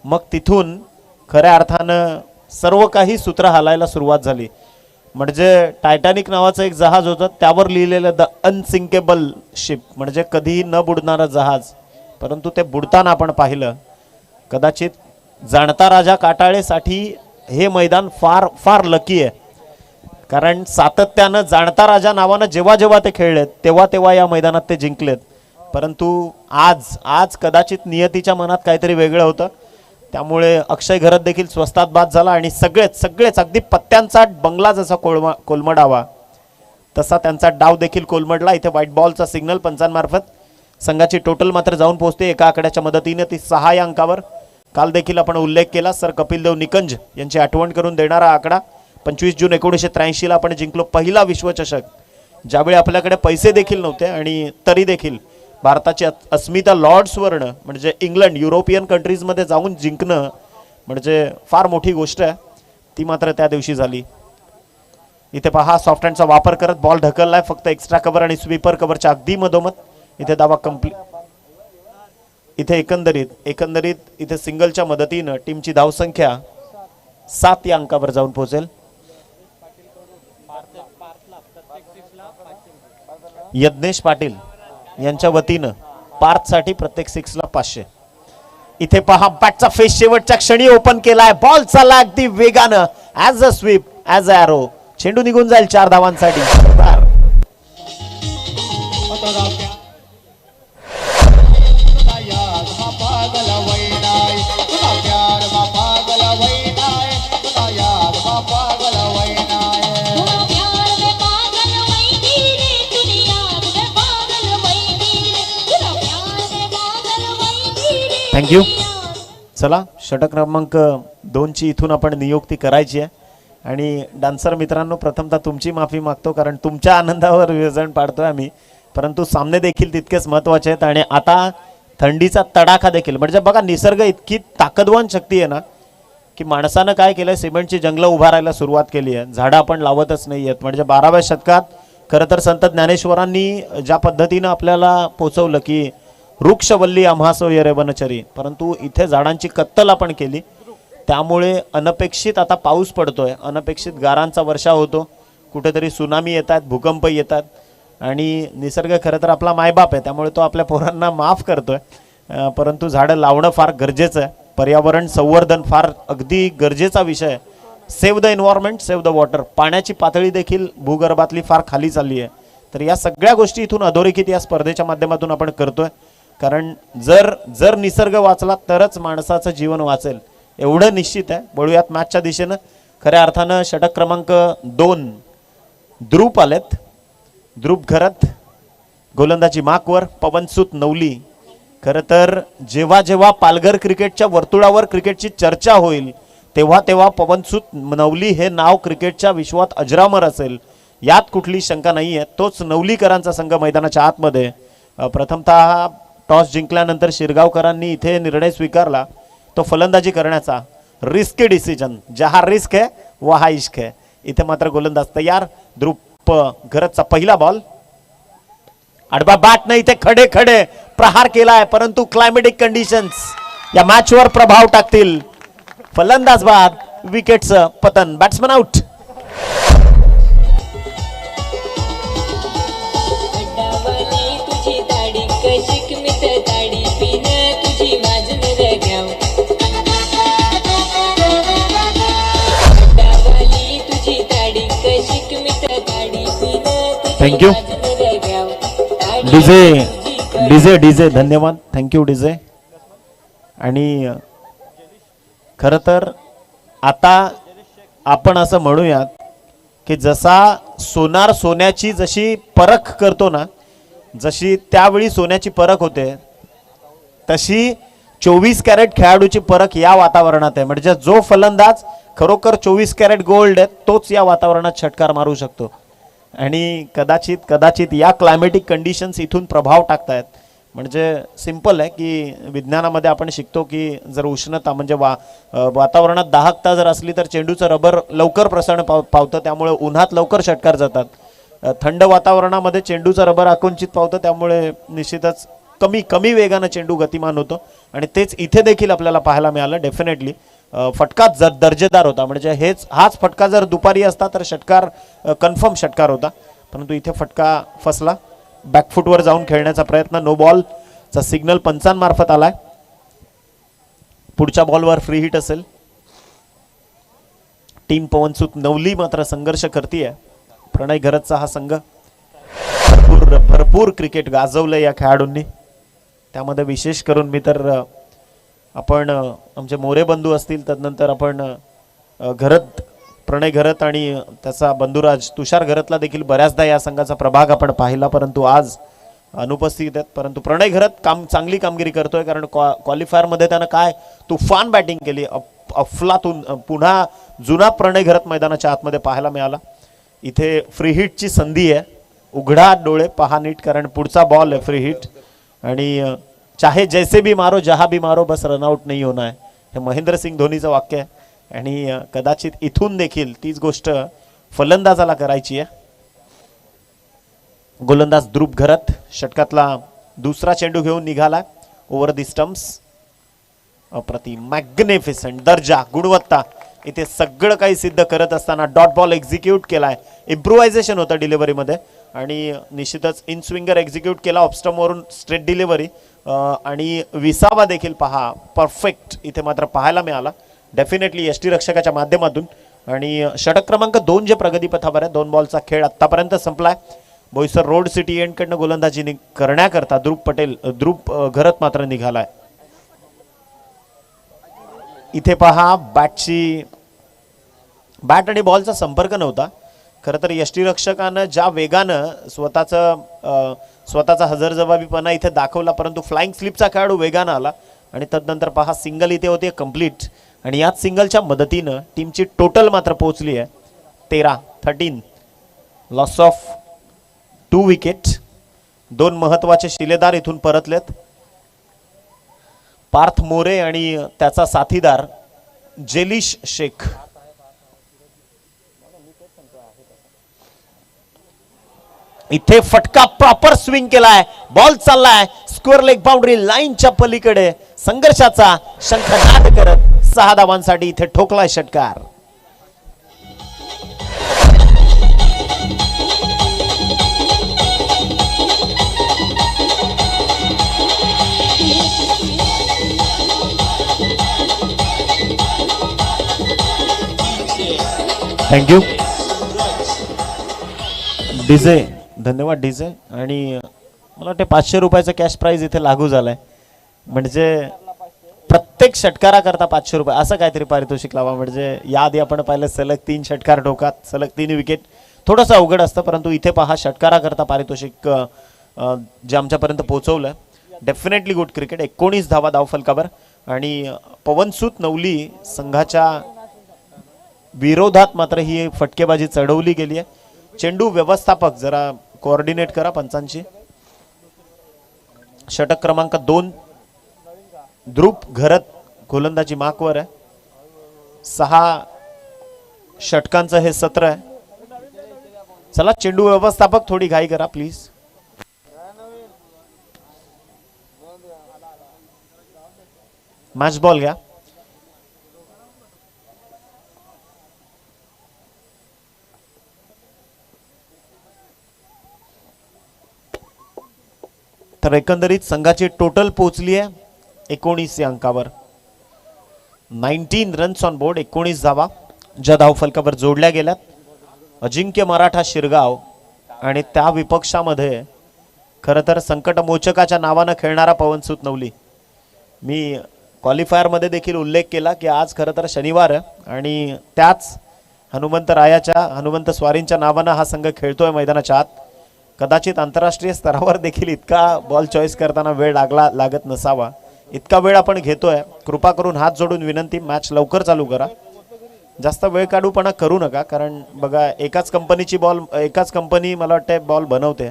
मग तिथून खऱ्या अर्थानं सर्व काही सूत्र हालायला सुरुवात झाली. म्हणजे टायटॅनिक नावाचं एक जहाज होतं, त्यावर लिहिलेलं द अनसिंकेबल शिप, म्हणजे कधीही न बुडणारं जहाज. परंतु ते बुडताना आपण पाहिलं. कदाचित जाणता राजा काटाळेसाठी हे मैदान फार फार लकी आहे, कारण सातत्यानं जाणता राजा नावानं जेव्हा जेव्हा ते खेळलेत तेव्हा तेव्हा या मैदानात ते जिंकलेत. परंतु आज कदाचित नियतीच्या मनात काहीतरी वेगळं होतं, त्यामुळे अक्षय घरत देखील स्वस्तात बाद झाला आणि सगळेच अगदी पत्त्यांचा बंगला जसा कोलमडावा तसा त्यांचा डाव देखील कोलमडला. इथे व्हाईट बॉलचा सिग्नल पंचांमार्फत संघाची टोटल मात्र जाऊन पोहोचते एका आकड्याच्या मदतीने ती 6 या अंकावर. काल देखील आपण उल्लेख केला सर कपिलदेव निकंज यांची आठवण करून देणारा आकडा. 25 जून 1983 आपण जिंकलो पहिला विश्वचषक, ज्यावेळी आपल्याकडे पैसे देखील नव्हते आणि तरी देखील भारताची अस्मिता लॉर्ड्सवरनं म्हणजे इंग्लंड युरोपियन कंट्रीजमध्ये जाऊन जिंकणं म्हणजे फार मोठी गोष्ट आहे. ती मात्र त्या दिवशी झाली. इथे पहा सॉफ्ट हँडचा वापर करत बॉल ढकललाय फक्त एक्स्ट्रा कव्हर आणि स्वीपर कव्हरच्या अगदी मधोमध. इथे दावा कंप्लीट. इथे एकंदरीत इथे सिंगलच्या मदतीनं टीमची धावसंख्या 7 या अंकावर जाऊन पोहोचेल. यज्ञेश पाटील यांच्या वतीनं पार्थसाठी प्रत्येक 6 ला 500. इथे पहा बॅटचा फेस शेवटच्या क्षणी ओपन केलाय. बॉल चालला अगदी वेगानं as a sweep as a arrow. चेंडू निघून जाईल 4 धावांसाठी. थँक्यू. चला षटक क्रमांक 2 ची इथून आपण नियुक्ती करायची आहे. आणि डान्सर मित्रांनो, प्रथमतः तुमची माफी मागतो, कारण तुमच्या आनंदावर विरजण पाडतोय आम्ही, परंतु सामने देखील तितकेच महत्त्वाचे आहेत. आणि आता थंडीचा तडाखा देखील, म्हणजे बघा निसर्ग इतकी ताकदवान शक्ती आहे ना की माणसानं काय केलंय, सिमेंटची जंगलं उभारायला सुरुवात केली आहे. झाडं आपण लावतच नाही आहेत. म्हणजे 12व्या शतकात खरं तर संत ज्ञानेश्वरांनी ज्या पद्धतीनं आपल्याला पोचवलं की वृक्षवल्ली आम्हासो ये वनचरी, परंतु इथे झाडांची कत्तल आपण केली. त्यामुळे अनपेक्षित आता पाऊस पडतोय, अनपेक्षित गारांचा वर्षाव होतो, कुठेतरी सुनामी येतात, भूकंप येतात. आणि निसर्ग खरं तर आपला मायबाप आहे, त्यामुळे तो आपल्या पोरांना माफ करतोय. परंतु झाडं लावणं फार गरजेचं आहे. पर्यावरण संवर्धन फार अगदी गरजेचा विषय आहे. Save the environment save the water. पाण्याची पातळी देखील भूगर्भातली फार खाली चालली आहे. तर या सगळ्या गोष्टी इथून अधोरेखित या स्पर्धेच्या माध्यमातून आपण करतोय, कारण जर निसर्ग वाचला तरच माणसाचं जीवन वाचेल एवढं निश्चित आहे. वळूयात मॅचच्या दिशेनं. खऱ्या अर्थानं षटक क्रमांक 2 ध्रुप आलेत. ध्रुप घरत गोलंदाजी माकवर, पवनसूत नवली. खरं तर जेव्हा जेव्हा पालघर क्रिकेटच्या वर्तुळावर क्रिकेटची चर्चा होईल तेव्हा तेव्हा पवनसूत नवली हे नाव क्रिकेटच्या विश्वात अजरामर असेल, यात कुठली शंका नाही आहे. तोच नवलीकरांचा संघ मैदानाच्या आतमध्ये. प्रथमतः टॉस जिंकल्यानंतर शिरगावकरांनी इथे निर्णय स्वीकारला तो फलंदाजी करण्याचा. रिस्की डिसिजन, जहा रिस्क है वहा इश्क है. इथे मात्र गोलंदाज तयार. ध्रुप घरतचा पहिला बॉल. आडवा बॅट नाही, इथे खडे खडे प्रहार केलाय, परंतु क्लायमेटिक कंडिशन्स या मॅचवर प्रभाव टाकतील. फलंदाज बाद, विकेटचं पतन, बॅट्समन आउट. थँक्यू डीजे धन्यवाद. Thank you DJ. आणि खरं तर आता आपण असं म्हणूयात की जसा सोनार सोन्याची जशी परख करतो ना, जशी त्यावेळी सोन्याची परख होते, तशी 24 कॅरेट खेळाडूची परख या वातावरणात आहे. म्हणजे जो फलंदाज खरोखर 24 कॅरेट गोल्ड आहे तोच या वातावरणात षटकार मारू शकतो. आणि कदाचित या क्लायमेटिक कंडिशन्स इथून प्रभाव टाकतायत. म्हणजे सिंपल आहे की विज्ञानामध्ये आपण शिकतो की जर उष्णता म्हणजे वातावरणात दाहकता जर असली तर चेंडूचं रबर लवकर प्रसरण पावतं, त्यामुळे उन्हात लवकर षटकार जातात. थंड वातावरणामध्ये चेंडूचं रबर आकुंचित पावतं, त्यामुळे निश्चितच कमी कमी वेगानं चेंडू गतिमान होतो आणि तेच इथे देखील आपल्याला पाहायला मिळालं. डेफिनेटली फटका दर्जेदार होता, म्हणजे हाच फटका जर दुपारी असता तर षटकार कन्फर्म षटकार होता, परंतु इथे फटका फसला. बॅकफुटवर जाऊन खेळण्याचा प्रयत्न, नो बॉलचा सिग्नल पंचांमार्फत आलाय. पुढच्या बॉलवर फ्री हिट असेल. टीम पवनसूत नवली मात्र संघर्ष करतीये. प्रणय घरतचा हा संघ भरपूर क्रिकेट गाजवलंय या खेळाडूंनी, त्यामध्ये विशेष करून मी तर आपण आमचे मोरे बंधू असतील, त्यानंतर आपण घरत प्रणय घरत आणि त्याचा बंधुराज तुषार घरतला देखील बऱ्याचदा या संघाचा प्रभाग आपण पाहिला, परंतु आज अनुपस्थित आहेत. परंतु प्रणय घरत चांगली कामगिरी करतोय, कारण क्वालिफायरमध्ये त्यानं काय तुफान बॅटिंग केली. अफलातून पुन्हा जुना प्रणय घरत मैदानाच्या आतमध्ये पाहायला मिळाला. इथे फ्री हिटची संधी आहे, उघडा डोळे पहा नीट, कारण पुढचा बॉल आहे फ्री हिट. आणि चाहे जैसे भी मारो जहां भी मारो बस रनआउट नहीं होना है, हे महेंद्र सिंग धोनीचं वाक्य आहे. आणि कदाचित इथून देखील तीच गोष्ट फलंदाजाला करायची आहे. गोलंदाज ध्रुव घरत षटकातला दुसरा चेंडू घेऊन निघाला ओव्हर दी स्टम्प्स. अप्रतिम, मॅग्निफिसंट, दर्जा, गुणवत्ता, इथे सगळं काही सिद्ध करत असताना डॉट बॉल एक्झिक्यूट केलाय. इम्प्रोव्हायझेशन होतं डिलिव्हरीमध्ये आणि निश्चितच इन स्विंगर एक्झिक्यूट केला ऑफस्टमवरून स्ट्रेट डिलिव्हरी. आणि विसावा देखील पहा परफेक्ट इथे मात्र पाहायला मिळाला डेफिनेटली यष्टीरक्षकाच्या माध्यमातून. आणि षटक क्रमांक 2 जे प्रगतीपथावर आहे, 2 बॉलचा खेळ आतापर्यंत संपलाय. बोईसर रोड सिटी एंडकडनं गोलंदाजी करण्याकरता ध्रुव घरत मात्र निघालाय. इथे पहा बॅट आणि बॉलचा संपर्क नव्हता. खरं तर यष्टीरक्षकानं ज्या वेगानं स्वतःचा हजरजबाबीपणा इथे दाखवला, परंतु फ्लाइंग स्लिपचा खेळाडू वेगानं आला आणि तदनंतर पहा सिंगल इथे होते कंप्लीट. आणि याच सिंगलच्या मदतीनं टीमची टोटल मात्र पोहोचली आहे 13. Loss of 2 wicket. 2 महत्वाचे शिलेदार इथून परतलेत, पार्थ मोरे आणि त्याचा साथीदार जेलिश शेख. इथे फटका प्रॉपर स्विंग केलाय, बॉल चाललाय स्क्वेअर लेग बाउंड्री लाईनच्या पलीकडे. संघर्षाचा शंखनाद करत 6 धावांसाठी इथे ठोकलाय षटकार. थँक्यू डीजे, धन्यवाद डीजे. आणि मला वाटते 500 रुपयाचं कॅश प्राइज इथे लागू झालाय, म्हणजे प्रत्येक षटकाराकरता 500 रुपये असं काहीतरी पारितोषिक लावा. म्हणजे याआधी आपण पाहिलं सलग 3 षटकार ठोकात, सलग 3 विकेट, थोडंसं अवघड असतं, परंतु इथे पहा षटकाराकरता पारितोषिक जे आमच्यापर्यंत पोहोचवलं. Definitely good cricket. 19 धावा धावफलकावर. आणि पवनसूत नवली संघाच्या विरोधात मात्र ही फटकेबाजी चढवली गेली आहे. चेंडू व्यवस्थापक जरा कोऑर्डिनेट करा पंचांची. षटक क्रमांक 2 ध्रुव घरत गोलंदाजी मार्कवर आहे. 6 षटकांचं हे सत्र आहे. चला चेंडू व्यवस्थापक थोडी घाई करा प्लीज. मॅच बॉल घ्या. तर एकंदरीत संघाची टोटल पोहोचली आहे 19 या अंकावर. 19 रन्स ऑन बोर्ड, 19 धावा ज्या धावफलकावर जोडल्या गेल्यात. अजिंक्य मराठा शिरगाव आणि त्या विपक्षामध्ये खरं तर संकटमोचकाच्या नावानं खेळणारा पवनसूत नवली. मी क्वालिफायरमध्ये देखील उल्लेख केला की आज खरं तर शनिवार आहे आणि त्याच हनुमंत स्वारींच्या नावानं हा संघ खेळतोय मैदानाच्या आत. कदाचित आंतरराष्ट्रीय स्तरावर देखील इतका बॉल चॉईस करताना वेळ लागत नसावा, इतका वेळ आपण घेतोय. कृपा करून हात जोडून विनंती, मॅच लवकर चालू करा. जास्त वेळ काढूपणा करू नका, कारण बघा एकाच कंपनी मला वाटतं बॉल बनवते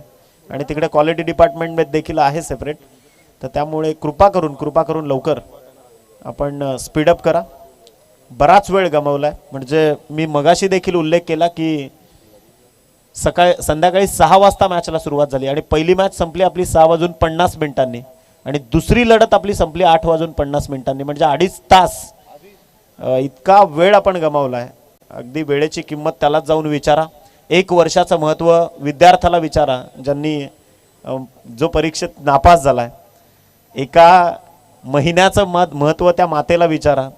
आणि तिकडे क्वालिटी डिपार्टमेंट देखील आहे सेपरेट. तर त्यामुळे कृपा करून लवकर आपण स्पीडअप करा. बराच वेळ गमावलाय. म्हणजे मी मगाशी देखील उल्लेख केला की संध्याकाळी 6 वाजता मॅचला सुरुवात झाली आणि पहिली मॅच संपली आपली 6 वाजून 50 मिनिटांनी. आणि दुसरी लढत आपली संपली 8:50 म्हणजे 2.5 तास इतका वेळ आपण गमावलाय. अगदी वेळेची किंमत त्यालाच जाऊन विचारा. 1 वर्षाचं महत्त्व विद्यार्थ्याला विचारा ज्यांनी जो परीक्षेत नापास झालाय. एका महिन्याचं महत्त्व त्या मातेला विचारा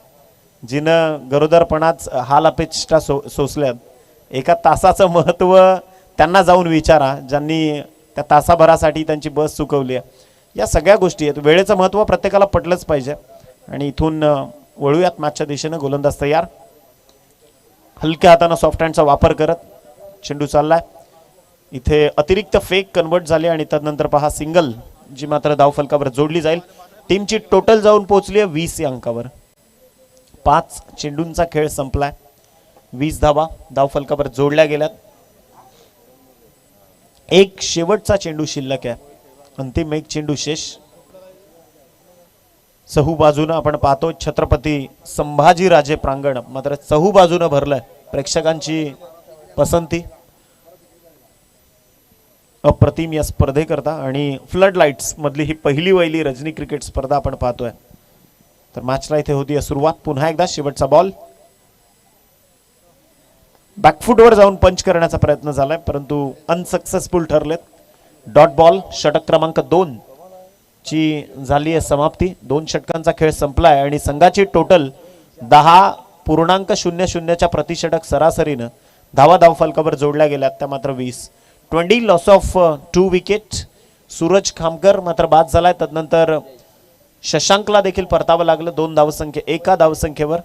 जिनं गरोदरपणात हाल अपेक्षा सोसल्यात. 1 तासाचं महत्त्व त्यांना जाऊन विचारा ज्यांनी त्या तासाभरासाठी त्यांची बस चुकवली आहे. या सगळ्या गोष्टी आहेत. वेळेचं महत्त्व प्रत्येकाला पटलंच पाहिजे. आणि इथून वळूयात मॅचच्या दिशेनं. गोलंदाज तयार. हलक्या हातानं सॉफ्ट हँडचा वापर करत चेंडू चाललाय. इथे अतिरिक्त फेक कन्वर्ट झाले आणि त्यानंतर पहा सिंगल जी मात्र धावफलकावर जोडली जाईल. टीमची टोटल जाऊन पोहोचली आहे 20 या अंकावर. 5 चेंडूंचा खेळ संपलाय. 20 धावा धावफलकावर जोडल्या गेल्यात. एक शेवटचा चेंडू शिल्लक आहे. अंतिम एक चेंडू शेष. चहू बाजूनं आपण पाहतो छत्रपती संभाजीराजे प्रांगण मात्र चहू बाजूनं भरलंय. प्रेक्षकांची पसंती अप्रतिम या स्पर्धेकरता. आणि फ्लड लाईट्स मधली ही पहिली वहिली रजनी क्रिकेट स्पर्धा आपण पाहतोय. तर मॅचला इथे होती सुरुवात. पुन्हा एकदा शेवटचा बॉल. बॅकफुटवर जाऊन पंच करण्याचा प्रयत्न झालाय परंतु अनसक्सेसफुल ठरलेत. Dot ball. षटक क्रमांक 2 ची झाली आहे समाप्ती. 2 षटकांचा खेळ संपलाय आणि संघाची टोटल 10.00च्या प्रतिषटक सरासरीनं धावा धावफलकावर जोडल्या गेल्यात. त्या मात्र 20. 20 loss of 2 wicket. Suraj Khamkar मात्र बाद झालाय. तदनंतर शशांकला देखील परतावं लागलं. 2 धावसंख्ये 1 धावसंख्येवर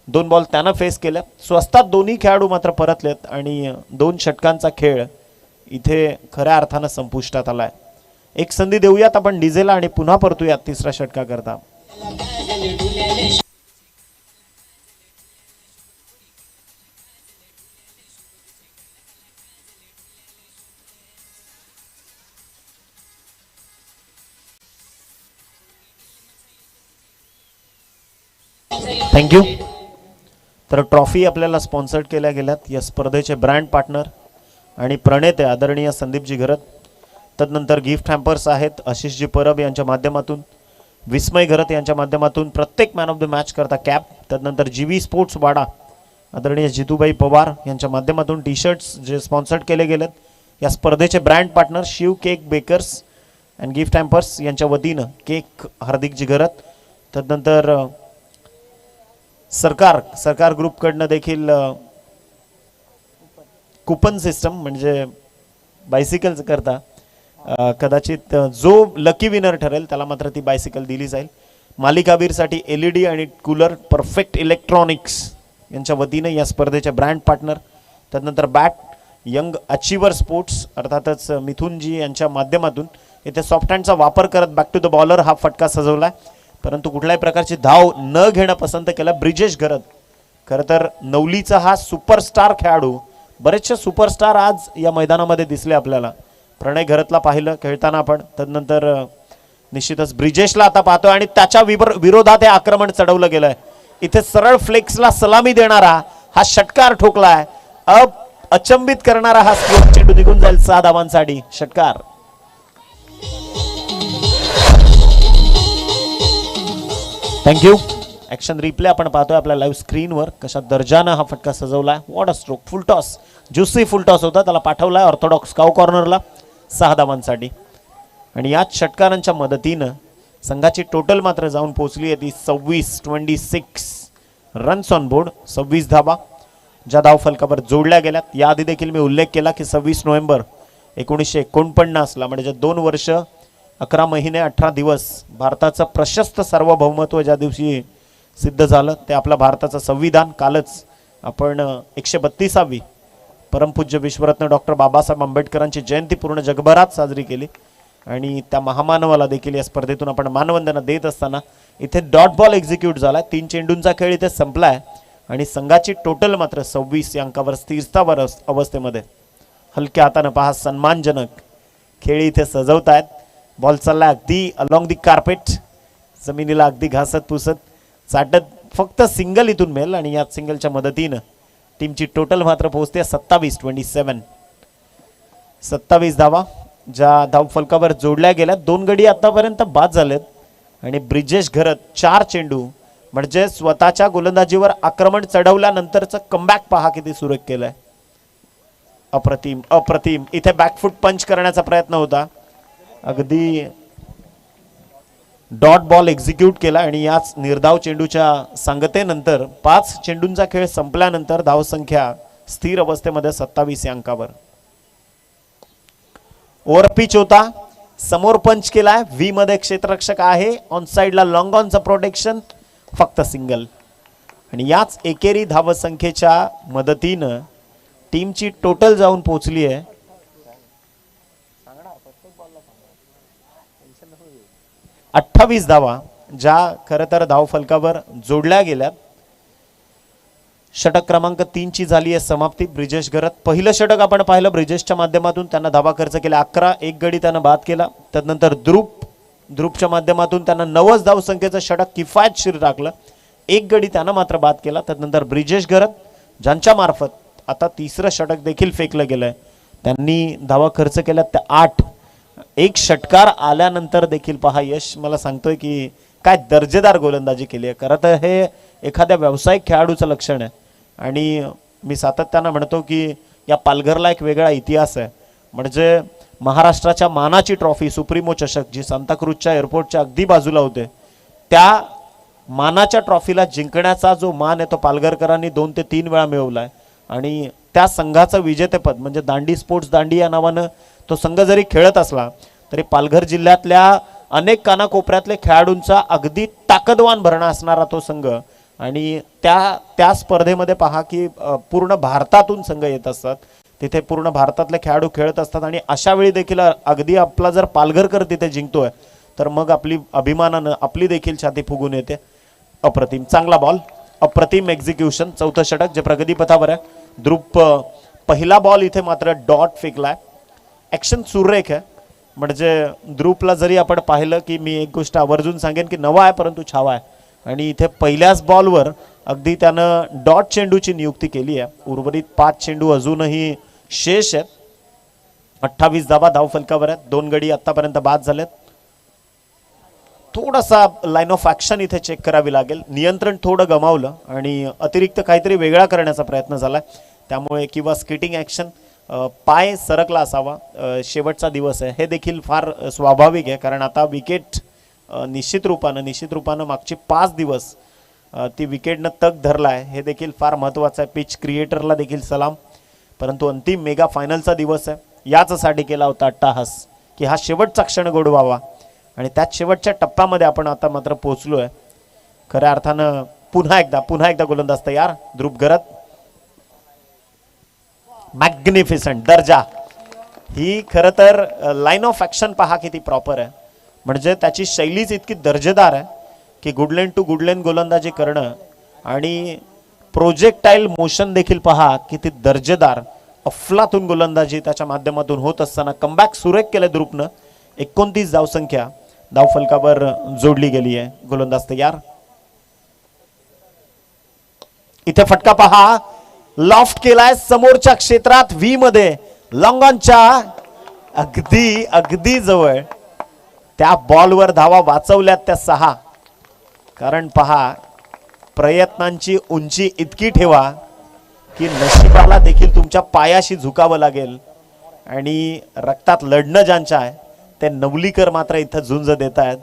2 बॉल त्यानं फेस केल्या. स्वस्तात दोन्ही खेळाडू मात्र परतलेत आणि 2 षटकांचा खेळ इथे खऱ्या अर्थानं संपुष्टात आलाय. एक संधी देऊयात आपण डिझेला आणि पुन्हा परतूयात तिसऱ्या षटकाकरता. थँक्यू. तर ट्रॉफी आपल्याला स्पॉन्सर्ड केल्या गेल्यात. या स्पर्धेचे ब्रँड पार्टनर आणि प्रणेते आदरणीय संदीपजी घरत. तदनंतर गिफ्ट हॅम्पर्स आहेत आशिषजी परब यांच्या माध्यमातून. विस्मय घरत यांच्या माध्यमातून प्रत्येक मॅन ऑफ द मॅच करता कॅप. तदनंतर जीवी स्पोर्ट्स वाडा आदरणीय जितूबाई पवार यांच्या माध्यमातून टी शर्ट्स जे स्पॉन्सर्ड केले गेलेत. या स्पर्धेचे brand partner Shiv cake bakers and gift hampers यांच्या वतीनं केक हार्दिकजी घरत. तदनंतर सरकार ग्रुपकडनं देखील कुपन सिस्टम म्हणजे बायसिकल करता कदाचित जो लकी विनर ठरेल त्याला मात्र ती बायसिकल दिली जाईल. मालिकावीरसाठी LED आणि कूलर परफेक्ट इलेक्ट्रॉनिक्स यांच्या वतीनं या स्पर्धेचे ब्रँड पार्टनर. त्यानंतर बॅट यंग अचिव्हर स्पोर्ट्स अर्थातच मिथुनजी यांच्या माध्यमातून इथे सॉफ्ट हँडचा वापर करत बॅक टू द बॉलर हा फटका सजवलाय परंतु कुठल्याही प्रकारची धाव न घेणं पसंत केलं ब्रिजेश घरत. खरं तर नवलीचा हा सुपरस्टार खेळाडू. बरेचसे सुपरस्टार आज या मैदानामध्ये दिसले आपल्याला. प्रणय घरतला पाहिलं खेळताना आपण. तदनंतर निश्चितच ब्रिजेशला आता पाहतोय आणि त्याच्या विरोधात हे आक्रमण चढवलं गेलंय. इथे सरळ फ्लेक्सला सलामी देणारा हा षटकार ठोकलाय. अचंबित करणारा हा स्कोर. चेंडू निघून जाईल 6 धावांसाठी. षटकार. थँक्यू. ॲक्शन रिप्ले आपण पाहतोय आपल्या लाईव्ह स्क्रीनवर. कशा दर्जानं हा फटका सजवलाय. What a stroke. Full toss. Juicy full toss होता. त्याला पाठवलाय ऑर्थोडॉक्स काउ कॉर्नरला 6 धावांसाठी. आणि याच षटकारांच्या मदतीनं संघाची टोटल मात्र जाऊन पोहोचली आहे ती 26 रन्स ऑन बोर्ड. 26 धावा ज्या धावफलकावर जोडल्या गेल्यात. याआधी देखील मी उल्लेख केला की 26 नोव्हेंबर 1949ला म्हणजे 2 वर्ष 11 महिने 18 दिवस भारताचं प्रशस्त सार्वभौमत्व ज्या दिवशी सिद्ध झालं ते आपलं भारताचं संविधान. कालच आपण 132वी परमपूज्य विश्वरत्न डॉक्टर बाबासाहेब आंबेडकरांची जयंती पूर्ण जगभरात साजरी केली आणि त्या महामानवाला देखील या स्पर्धेतून आपण मानवंदना देत असताना इथे डॉट बॉल एक्झिक्यूट झाला. 3 चेंडूंचा खेळ इथे संपलाय आणि संघाची टोटल मात्र 26 या अंकावर स्थिरतावर अवस्थेमध्ये. हलक्या हातानं पहा सन्मानजनक खेळ इथे सजवतायत. बॉल चालला अगदी अलॉंग दी कार्पेट. जमिनीला अगदी घासत पुसत चाटत. फक्त सिंगल इथून मिळेल आणि या सिंगलच्या मदतीनं टीमची टोटल मात्र पोहोचते 27 धावा. ज्या धावफलकावर जोडल्या गेल्या. 2 गडी आतापर्यंत बाद झालेत आणि ब्रिजेश घरत 4 चेंडू म्हणजे स्वतःच्या गोलंदाजीवर आक्रमण चढवल्यानंतरचं कमबॅक पहा किती सुरेख केलंय. अप्रतिम अप्रतिम. इथे बॅकफुट पंच करण्याचा प्रयत्न होता, अगदी डॉट बॉल एक्झिक्यूट केला आणि याच निर्धाव चेंडूच्या सांगतेनंतर 5 चेंडूंचा खेळ संपल्यानंतर धावसंख्या स्थिर अवस्थेमध्ये 27 या अंकावर. ओव्हर पिच होता, समोर पंच केलाय, व्ही मध्ये क्षेत्ररक्षक आहे, ऑन साइडला लॉंग ऑनचं प्रोटेक्शन, फक्त सिंगल. आणि याच एकेरी धावसंख्येच्या मदतीनं टीमची टोटल जाऊन पोहोचली आहे 28 धावा, ज्या खरं तर धावफलकावर जोडल्या गेल्यात. षटक क्रमांक 3 ची झाली आहे समाप्ती. ब्रिजेश घरत पहिलं षटक आपण पाहिलं ब्रिजेशच्या माध्यमातून, त्यांना धावा खर्च केला 11, 1 गडी त्यांना बाद केला. त्यानंतर ध्रुपच्या माध्यमातून त्यांना 90 धावसंख्येचं षटक किफायतशीर राखलं, 1 गडी त्यांना मात्र बाद केला. त्यानंतर ब्रिजेश घरत, ज्यांच्या मार्फत आता तिसरं षटक देखील फेकलं गेलंय, त्यांनी धावा खर्च केल्या त्या 8. एक षटकार आल्यानंतर देखील पहा यश मला सांगतोय की काय दर्जेदार गोलंदाजी केली आहे. खरं तर हे एखाद्या व्यावसायिक खेळाडूचं लक्षण आहे आणि मी सातत्यानं म्हणतो की या पालघरला एक वेगळा इतिहास आहे. म्हणजे महाराष्ट्राच्या मानाची ट्रॉफी सुप्रीमो चषक जी सांताक्रूजच्या एअरपोर्टच्या अगदी बाजूला होते, त्या मानाच्या ट्रॉफीला जिंकण्याचा जो मान आहे तो पालघरकरांनी 2 ते 3 वेळा मिळवलाय. आणि त्या संघाचं विजेतेपद म्हणजे दांडी स्पोर्ट्स दांडी या नावानं तो संघ जरी खेळत असला तरी पालघर जिल्ह्यातल्या अनेक कानाकोपऱ्यातले खेळाडूंचा अगदी ताकदवान भरणा असणारा तो संघ. आणि त्या स्पर्धेमध्ये पहा की पूर्ण भारतातून संघ येत असतात, तिथे पूर्ण भारतातले खेळाडू खेळत असतात. आणि अशा वेळी देखील अगदी आपला जर पालघरकर तिथे जिंकतोय तर मग आपली अभिमानानं आपली देखील छाती फुगून येते. अप्रतिम, चांगला बॉल, अप्रतिम एक्झिक्युशन. चौथं षटक जे प्रगतीपथावर आहे. ध्रुप पहिला बॉल इथे मात्र डॉट फेकलाय. ॲक्शन सुरेख आहे. म्हणजे ध्रुपला जरी आपण पाहिलं की मी एक गोष्ट आवर्जून सांगेन की नवा आहे परंतु छावा आहे, आणि इथे पहिल्याच बॉलवर अगदी त्यानं डॉट चेंडूची नियुक्ती केली आहे. उर्वरित 5 चेंडू अजूनही शेष आहेत. 28 धावा धावफलकावर आहेत. 2 गडी आतापर्यंत बाद झालेत. थोडासा लाईन ऑफ ॲक्शन इथे चेक करावी लागेल. नियंत्रण थोडं गमावलं आणि अतिरिक्त काहीतरी वेगळा करण्याचा प्रयत्न झाला, त्यामुळे किंवा स्किटिंग ॲक्शन, पाय सरकला असावा. शेवटचा दिवस आहे हे देखील फार स्वाभाविक आहे, कारण आता विकेट निश्चित रूपानं मागचे 5 दिवस ती विकेटनं तग धरला आहे, हे देखील फार महत्त्वाचं आहे. पिच क्रिएटरला देखील सलाम. परंतु अंतिम मेगा फायनलचा दिवस आहे, याचसाठी केला होता अट्टाहास की हा शेवटचा क्षण गोड व्हावा, आणि त्याच शेवटच्या टप्प्यामध्ये आपण आता मात्र पोहोचलो आहे. खऱ्या अर्थानं पुन्हा एकदा गोलंदाज तयार. ध्रुप घरत, मॅग्निफिसंट दर्जा. ही खरं तर लाईन ऑफ ॲक्शन पहा किती प्रॉपर आहे. म्हणजे त्याची शैलीच इतकी दर्जेदार आहे की गुडलेन टू गुडलेन गोलंदाजी करणं आणि प्रोजेक्टाईल मोशन देखील पहा किती दर्जेदार. अफलातून गोलंदाजी त्याच्या माध्यमातून होत असताना कमबॅक सुरेख केलं ध्रुपनं. 29 धावसंख्या धावफलकावर जोडली गेली आहे. गोलंदाज तयार. इथे फटका पहा, लॉफ्ट केलाय समोरच्या क्षेत्रात, व्ही मध्ये लॉंग ऑनच्या अगदी जवळ. त्या बॉलवर धावा वाचवल्यात त्या 6. कारण पहा प्रयत्नांची उंची इतकी ठेवा की नशिबाला देखील तुमच्या पायाशी झुकावं लागेल. आणि रक्तात लढणं ज्यांच्या आहे ते नवलीकर मात्र इथं झुंज देत आहेत.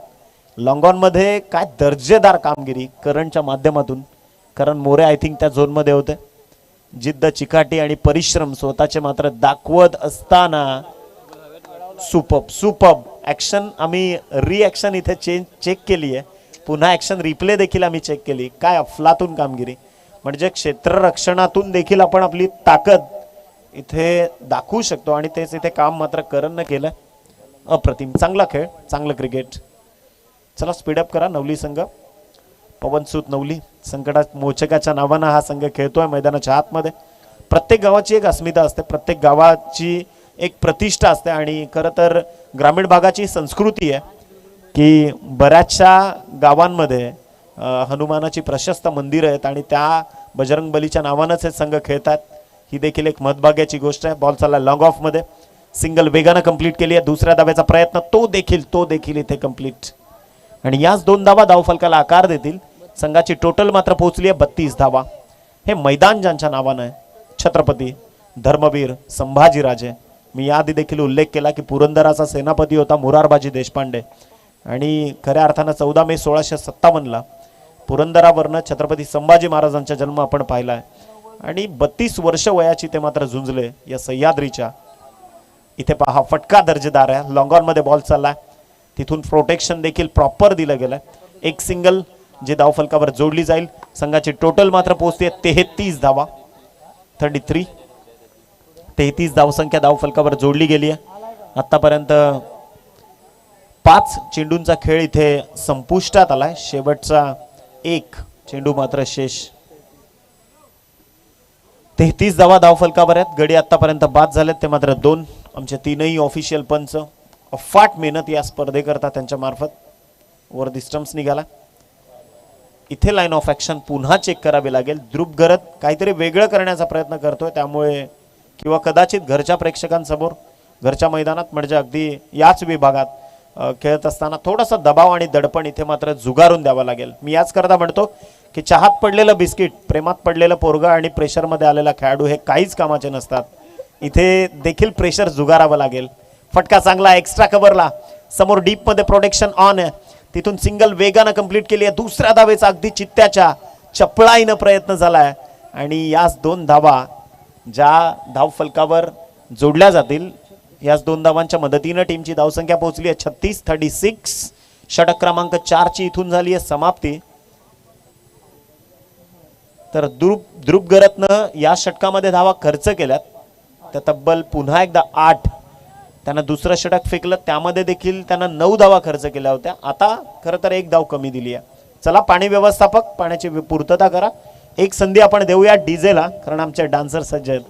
लॉंग ऑन मध्ये काय दर्जेदार कामगिरी करणच्या माध्यमातून. करण मोरे आय थिंक त्या झोनमध्ये होते. जिद्द, चिकाटी आणि परिश्रम स्वतःचे मात्र दाखवत असताना सुपर्ब ॲक्शन. आम्ही रिॲक्शन इथे चेक केली आहे, पुन्हा ॲक्शन रिप्ले देखील आम्ही चेक केली. काय अफलातून कामगिरी. म्हणजे क्षेत्ररक्षणातून देखील आपण आपली ताकद इथे दाखवू शकतो आणि तेच इथे काम मात्र करणनं केलं. अप्रतिम, चांगला खेळ, चांगलं क्रिकेट. चला स्पीडअप करा. नवली संघ, पवनसूत नवली संकटात मोचकाच्या नावानं हा संघ खेळतोय मैदानाच्या आतमध्ये. प्रत्येक गावाची एक अस्मिता असते, प्रत्येक गावाची एक प्रतिष्ठा असते. आणि खरं तर ग्रामीण भागाची संस्कृती आहे की बऱ्याचशा गावांमध्ये हनुमानाची प्रशस्त मंदिरं आहेत आणि त्या बजरंग बलीच्या नावानंच हे संघ खेळतात. ही देखील एक महत्त्वाची गोष्ट आहे. बॉल चालला लॉंग ऑफमध्ये. सिंगल वेगानं कंप्लीट केली आहे. दुसऱ्या धावेचा प्रयत्न तो देखील इथे कंप्लीट. आणि याच 2 धावा धावफलकाला आकार देतील. संघाची टोटल मात्र पोहोचली आहे 32 धावा. हे मैदान ज्यांच्या नावानं आहे, छत्रपती धर्मवीर संभाजीराजे. मी याआधी देखील उल्लेख केला की पुरंदराचा सेनापती होता मोरारबाजी देशपांडे. आणि खऱ्या अर्थानं 14 मे 1657ला पुरंदरावरनं छत्रपती संभाजी महाराजांचा जन्म आपण पाहिला आहे. आणि 32 वर्ष वयाची ते मात्र झुंजले या सह्याद्रीच्या. इथे पहा फटका दर्जेदार आहे. लॉंग ऑन मध्ये बॉल चाललाय, तिथून प्रोटेक्शन देखील प्रॉपर दिलं गेलंय. एक सिंगल जे धावफलकावर जोडली जाईल. संघाची टोटल मात्र पोहोचते 33 धावा. 33 धावसंख्या धावफलकावर जोडली गेली आहे. आतापर्यंत 5 चेंडूंचा खेळ इथे संपुष्टात आलाय. शेवटचा एक चेंडू मात्र शेष. 33 धावा धावफलकावर आहेत. गडी आतापर्यंत बाद झालेत ते मात्र 2. आमचे 3ही ऑफिशियल पंच अफाट मेहनत या स्पर्धेकरता त्यांच्या मार्फत. वर दी स्टंप्स निघाला. इथे लाईन ऑफ ऍक्शन पुन्हा चेक करावी लागेल. ध्रुव गरत काहीतरी वेगळं करण्याचा प्रयत्न करतोय, त्यामुळे किंवा कदाचित घरच्या प्रेक्षकांसमोर घरच्या मैदानात म्हणजे अगदी याच विभागात खेळत असताना थोडासा दबाव आणि दडपण इथे मात्र जुगारून द्यावा लागेल. मी याच करता म्हणतो की चहात पडलेलं बिस्किट, प्रेमात पडलेलं पोरगा आणि प्रेशरमध्ये आलेला खेळाडू हे काहीच कामाचे नसतात. इथे देखील प्रेशर जुगारावं लागेल. फटका चांगला एक्स्ट्रा कव्हरला. समोर डीप मध्ये प्रोटेक्शन ऑन आहे. तिथून सिंगल वेगानं कंप्लीट केली आहे. दुसऱ्या धावेचा अगदी चित्त्याच्या चपळाईनं प्रयत्न झालाय. आणि याच 2 धावा ज्या धावफलकावर जोडल्या जातील, याच 2 धावांच्या मदतीनं टीमची धावसंख्या पोहोचली आहे 36. षटक क्रमांक 4 ची इथून झाली आहे समाप्ती. तर ध्रुव गरतनं या षटकामध्ये धावा खर्च केल्यात त्या तब्बल पुन्हा एकदा 8. त्यानं दुसरं षटक फेकलं, त्यामध्ये देखील त्यानं 9 धावा खर्च केल्या होत्या. आता खरं तर 1 धाव कमी दिली आहे. चला पाणी व्यवस्थापक, पाण्याची पूर्तता करा. एक संधी आपण देऊया डीजेला, कारण आमचे डान्सर सज्ज आहेत.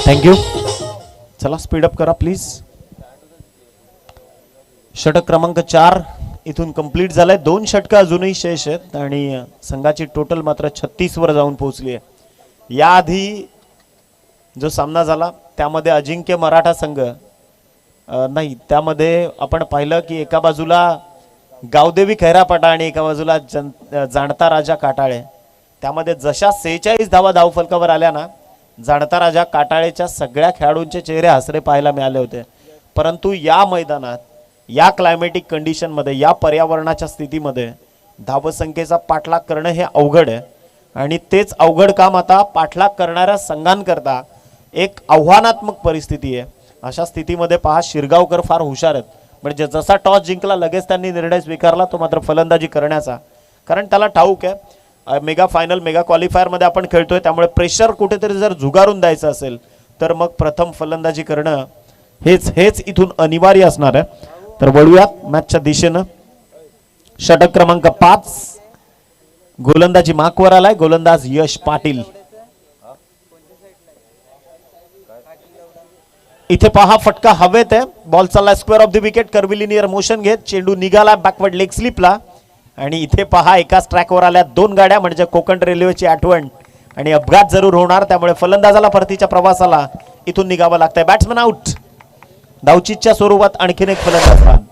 थँक्यू. चला स्पीडअप करा प्लीज. षटक क्रमांक 4 इथून कंप्लीट झालाय. 2 षटक अजूनही शेष आहेत आणि संघाची टोटल मात्र 36 वर जाऊन पोहोचली आहे. याआधी जो सामना झाला त्यामध्ये अजिंक्य मराठा संघ नाही, त्यामध्ये आपण पाहिलं की एका बाजूला गावदेवी खैरापाटा आणि एका बाजूला जाणता राजा काटाळे. त्यामध्ये जशा 46 धावा धावफलकावर आल्या ना, जाणता राजा काटाळेच्या सगळ्या खेळाडूंचे चेहरे हसरे पाहायला मिळाले होते. परंतु या मैदानात, या क्लायमेटिक कंडिशनमध्ये, या पर्यावरणाच्या स्थितीमध्ये धावसंख्येचा पाठलाग करणं हे अवघड आहे. आणि तेच अवघड काम आता पाठलाग करणाऱ्या संघांकरता एक आव्हानात्मक परिस्थिती आहे. अशा स्थितीमध्ये पहा, शिरगावकर फार हुशार आहेत. म्हणजे जसा टॉस जिंकला लगेच त्यांनी निर्णय स्वीकारला तो मात्र फलंदाजी करण्याचा. कारण त्याला ठाऊक आहे मेगा फायनल, मेगा क्वालिफायर मध्ये आपण खेळतोय, त्यामुळे प्रेशर कुठेतरी जर झुगारून द्यायचं असेल तर मग प्रथम फलंदाजी करणं हेच इथून अनिवार्य असणार आहे. तर वळूयात मॅचच्या दिशेनं. षटक क्रमांक 5 गोलंदाजी माकवर आलाय. गोलंदाज यश पाटील. इथे पहा फटका हवेत आहे. बॉल चाललाय square of the wicket. Curvilinear motion घेत चेंडू निघाला बॅकवर्ड लेग स्लिपला. आणि इथे पहा एकाच ट्रॅकवर आल्या 2 गाड्या, म्हणजे कोकण रेल्वेची आठवण. आणि अपघात जरूर होणार, त्यामुळे फलंदाजाला परतीच्या प्रवासाला इथून निघावं लागतंय. Batsman out. धावचीच्या स्वरूपात आणखीन एक फलंदाज बाद.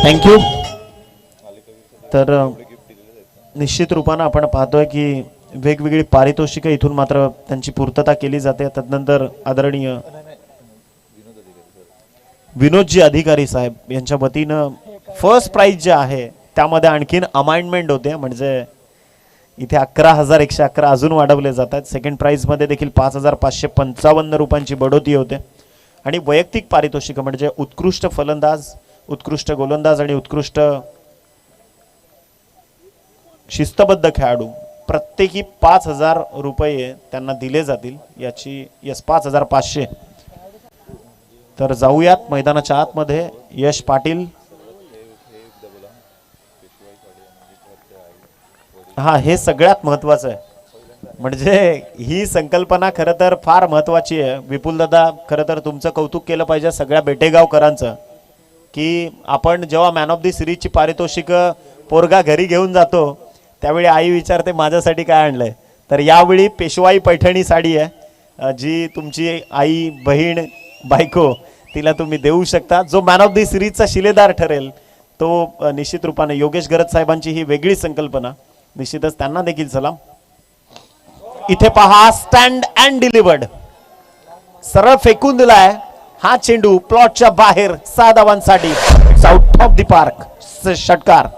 थँक्यू. तर निश्चित रूपानं आपण पाहतोय की वेगवेगळी पारितोषिकं इथून मात्र त्यांची पूर्तता केली जाते. तदनंतर आदरणीय विनोदजी अधिकारी साहेब यांच्या वतीनं फर्स्ट प्राइज जे आहे त्यामध्ये आणखीन अमाइंडमेंट होते, म्हणजे इथे 11,111 अजून वाढवले जातात. सेकंड प्राइज मध्ये देखील 5,555 रुपयांची बढोती होते आणि वैयक्तिक पारितोषिक म्हणजे उत्कृष्ट फलंदाज, उत्कृष्ट गोलंदाज आणि उत्कृष्ट शिस्तबद्ध खेळाडू प्रत्येकी 5,000 रुपये त्यांना दिले जातील. याची 5,500. तर जाऊयात मैदानाच्या आतमध्ये. यश पाटील, हा हे सगळ्यात महत्वाचं आहे, म्हणजे ही संकल्पना खरं तर फार महत्वाची आहे. विपुल दादा, खरं तर तुमचं कौतुक केलं पाहिजे सगळ्या बेटेगावकरांचं, की आपण जेव्हा मॅन ऑफ द सिरीजची पारितोषिक पोरगा घरी घेऊन जातो त्यावेळी आई विचारते माझ्यासाठी काय आणलंय. तर यावेळी पेशवाई पैठणी साडी आहे, जी तुमची आई, बहीण, बायको तिला तुम्ही देऊ शकता. जो मॅन ऑफ द सिरीजचा शिलेदार ठरेल तो निश्चित रूपाने योगेश गरज साहेबांची ही वेगळी संकल्पना, निश्चितच त्यांना देखील सलाम. इथे पहा, स्टँड अँड डिलिव्हर्ड, सरळ फेकून दिलाय हा चेंडू प्लॉटच्या बाहेर 6 धावांसाठी. आउट ऑफ द पार्क, षटकार.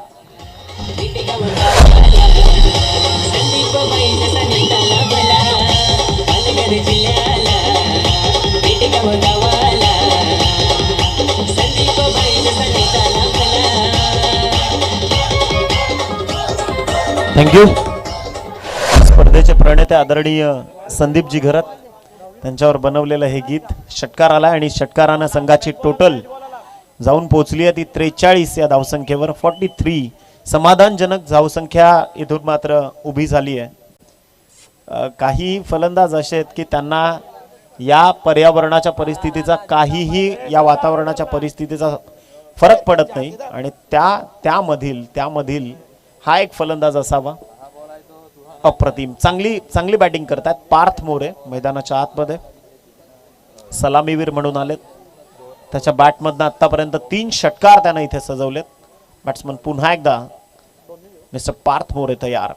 थँक्यू. स्पर्धेचे प्रणेते आदरणीय संदीपजी घरत, त्यांच्यावर बनवलेलं हे गीत षटकार आला आणि षटकारानं संघाची टोटल जाऊन पोहोचली आहे ती 43 या धावसंख्येवर. 43 समाधानजनक धावसंख्या इथून मात्र उभी झाली आहे. काही फलंदाज असे आहेत की त्यांना या पर्यावरणाच्या परिस्थितीचा, काहीही या वातावरणाच्या परिस्थितीचा फरक पडत नाही आणि त्यामधील हा एक फलंदाज असावा. अप्रतिम, चांगली बॅटिंग करतात. पार्थ मोरे मैदानाच्या आतमध्ये सलामीवीर म्हणून आलेत. त्याच्या बॅटमधनं आतापर्यंत 3 षटकार त्यानं इथे सजवलेत. बॅट्समन पुन्हा एकदा मिस्टर पार्थ मोरे तयार.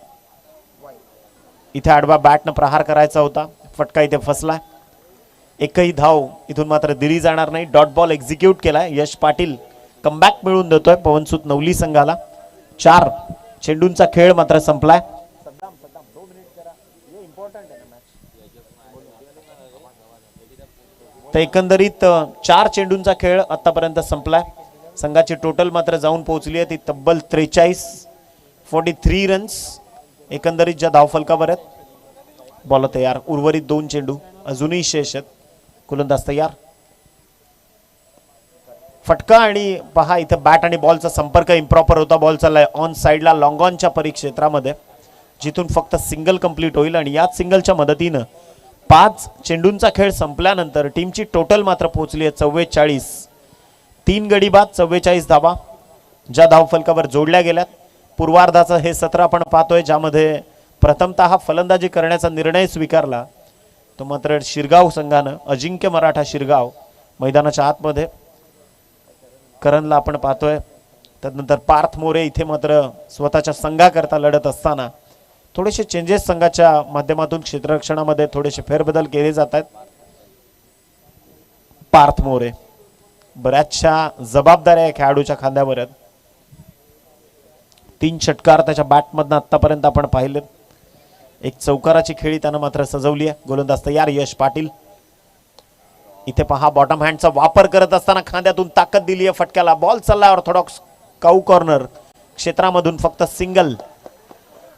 इथे आडवा बॅटनं प्रहार करायचा होता, फटका इथे फसला. एकही धाव इथून मात्र दिली जाणार नाही. डॉट बॉल एक्झिक्यूट केलाय. यश पाटील कमबॅक मिळवून देतोय पवनसूत नवली संघाला. 4 चेंडूंचा खेळ मात्र संपलाय. तर एकंदरीत 4 चेंडूंचा खेळ आतापर्यंत संपलाय. संघाची टोटल मात्र जाऊन पोहोचली आहे ती तब्बल 43 रन्स एकंदरीत ज्या धावफलकावर आहेत. बॉल तयार. उर्वरित 2 चेंडू अजूनही शेष आहेत. गोलंदाज तयार. फटका आणि पहा इथे बॅट आणि बॉलचा संपर्क इम्प्रॉपर होता. बॉल चाललाय ऑन साइडला लॉंग ऑनच्या परिक्षेत्रामध्ये, जिथून फक्त सिंगल कंप्लीट होईल आणि याच सिंगलच्या मदतीनं 5 चेंडूंचा खेळ संपल्यानंतर टीमची टोटल मात्र पोहोचली आहे 44. 3 गडी बाद 44 धावा ज्या धावफलकावर जोडल्या गेल्यात. पूर्वार्धाचं हे सत्र आपण पाहतोय, ज्यामध्ये प्रथमतः फलंदाजी करण्याचा निर्णय स्वीकारला तो मात्र शिरगाव संघानं. अजिंक्य मराठा शिरगाव मैदानाच्या आतमध्ये करणला आपण पाहतोय. त्यानंतर पार्थ मोरे इथे मात्र स्वतःच्या संघाकरता लढत असताना थोडेसे चेंजेस संघाच्या माध्यमातून क्षेत्ररक्षणामध्ये थोडेसे फेरबदल केले जात आहेत. पार्थ मोरे बऱ्याचशा जबाबदाऱ्या खेळाडूच्या खांद्यावर आहेत. 3 षटकार त्याच्या बॅटमधनं आतापर्यंत आपण पाहिले. एक चौकाराची खेळी त्यानं मात्र सजवली आहे. गोलंदाज तयार. यश पाटील इथे पहा, बॉटम हँडचा वापर करत असताना खांद्यातून ताकद दिली आहे फटक्याला. बॉल चालला ऑर्थोडॉक्स काऊ कॉर्नर क्षेत्रामधून. फक्त सिंगल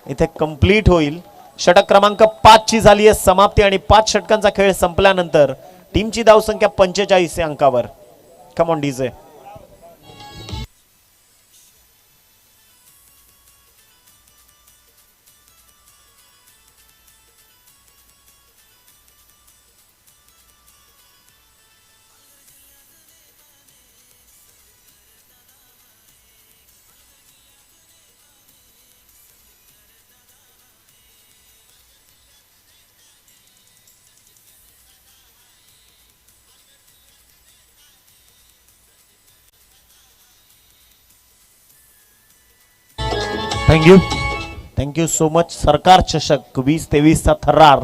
इथे कंप्लीट होईल. षटक क्रमांक 5 ची झाली आहे समाप्ती आणि 5 षटकांचा खेळ संपल्यानंतर टीमची धावसंख्या 45 या अंकावर. Come on DJ. Thank you so much. सरकार चषक 2023चा थरार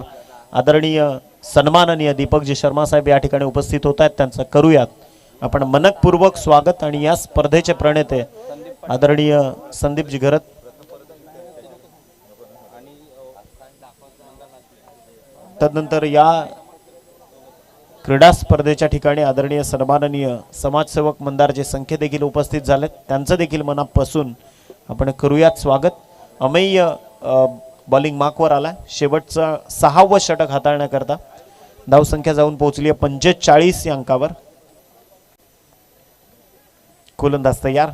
आदरणीय सन्माननीय दीपकजी शर्मा साहेब या ठिकाणी उपस्थित होत आहेत. त्यांचं करूयात आपण मनपूर्वक स्वागत आणि या स्पर्धेचे प्रणेते आदरणीय संदीपजी घरत, तदनंतर या क्रीडा स्पर्धेच्या ठिकाणी आदरणीय सन्माननीय समाजसेवक मंदारचे संख्ये देखील उपस्थित झालेत, त्यांचं देखील मनापासून आपण करूयात स्वागत. अमेय बॉलिंग मार्कवर आला, शेवटचा 6वं षटक हाताळण्याकरता धावसंख्या जाऊन पोहोचली आहे 45 या अंकावर. गोलंदाज तयार.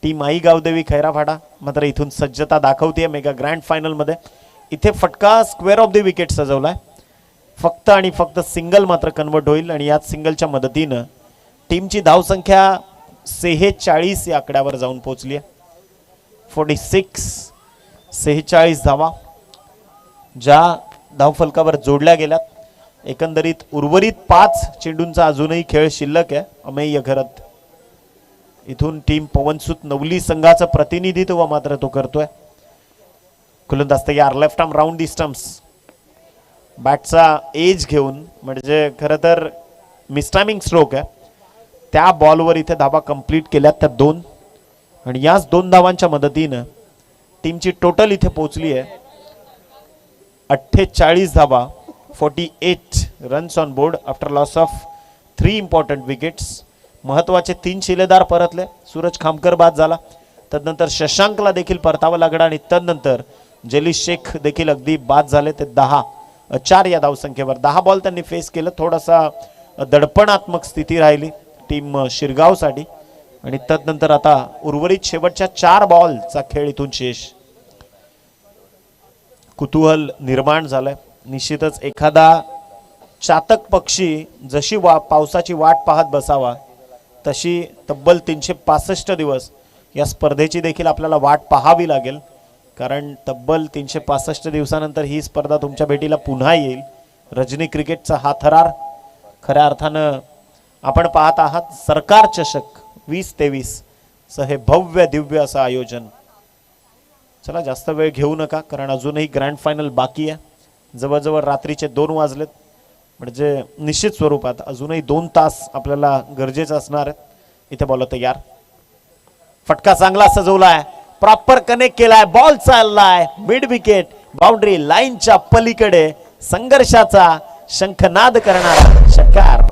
टीम आई गावदेवी खैराफाडा मात्र इथून सज्जता दाखवते मेगा ग्रँड फायनल मध्ये. इथे फटका स्क्वेअर ऑफ द विकेट सजवलाय, फक्त आणि फक्त सिंगल मात्र कन्वर्ट होईल आणि याच सिंगलच्या मदतीनं टीमची धावसंख्या 46 या आकड्यावर जाऊन पोहोचली आहे. 46 धावा ज्या धावफलकावर जोडल्या गेल्यात. एकंदरीत उर्वरित 5 चेंडूंचा अजूनही खेळ शिल्लक आहे. अमेय घरत इथून टीम पवनसुत नवली संघाचं प्रतिनिधित्व मात्र तो करतोय. गोलंदाज तयार. लेफ्ट आर्म राऊंड दी स्टम्प्स. बॅटचा एज घेऊन, म्हणजे खरं तर मिसटायमिंग स्ट्रोक आहे, त्या बॉलवर इथे धावा कंप्लीट केल्यात त्या 2 आणि याच 2 धावांच्या मदतीनं टीमची टोटल इथे पोहोचली आहे 48 धावा. 48 runs on board after loss of 3 important wickets. महत्वाचे 3 शिलेदार परतले. सूरज खामकर बाद झाला, तदनंतर शशांकला देखील परतावं लागलं आणि तदनंतर जली शेख देखील अगदी बाद झाले. ते 4 या धावसंख्येवर 10 बॉल त्यांनी फेस केलं. थोडासा दडपणात्मक स्थिती राहिली टीम शिरगावसाठी आणि तदनंतर आता उर्वरित शेवटच्या 4 बॉलचा खेळ इथून शेष. कुतूहल निर्माण झालंय. निश्चितच एखादा चातक पक्षी जशी पावसाची वाट पाहत बसावा तशी तब्बल 365 दिवस या स्पर्धेची देखील आपल्याला वाट पाहावी लागेल, कारण तब्बल 365 दिवसानंतर ही स्पर्धा तुमच्या भेटीला पुन्हा येईल. रजनी क्रिकेटचा हा थरार खऱ्या अर्थानं आपण पाहत आहात. सरकार चषक 2023 चं हे भव्य दिव्य असं आयोजन. चला जास्त वेळ घेऊ नका, कारण अजूनही ग्रँड फायनल बाकी आहे. जवळजवळ रात्रीचे 2 वाजलेत, म्हणजे निश्चित स्वरूपात अजूनही 2 तास आपल्याला गरजेचं असणार आहेत. इथे बॉल तयार. फटका चांगला सजवलाय, प्रॉपर कनेक्ट केलाय, बॉल चाललाय मिड विकेट बाउंड्री लाईनच्या पलीकडे. संघर्षाचा शंखनाद करणारा षटकार.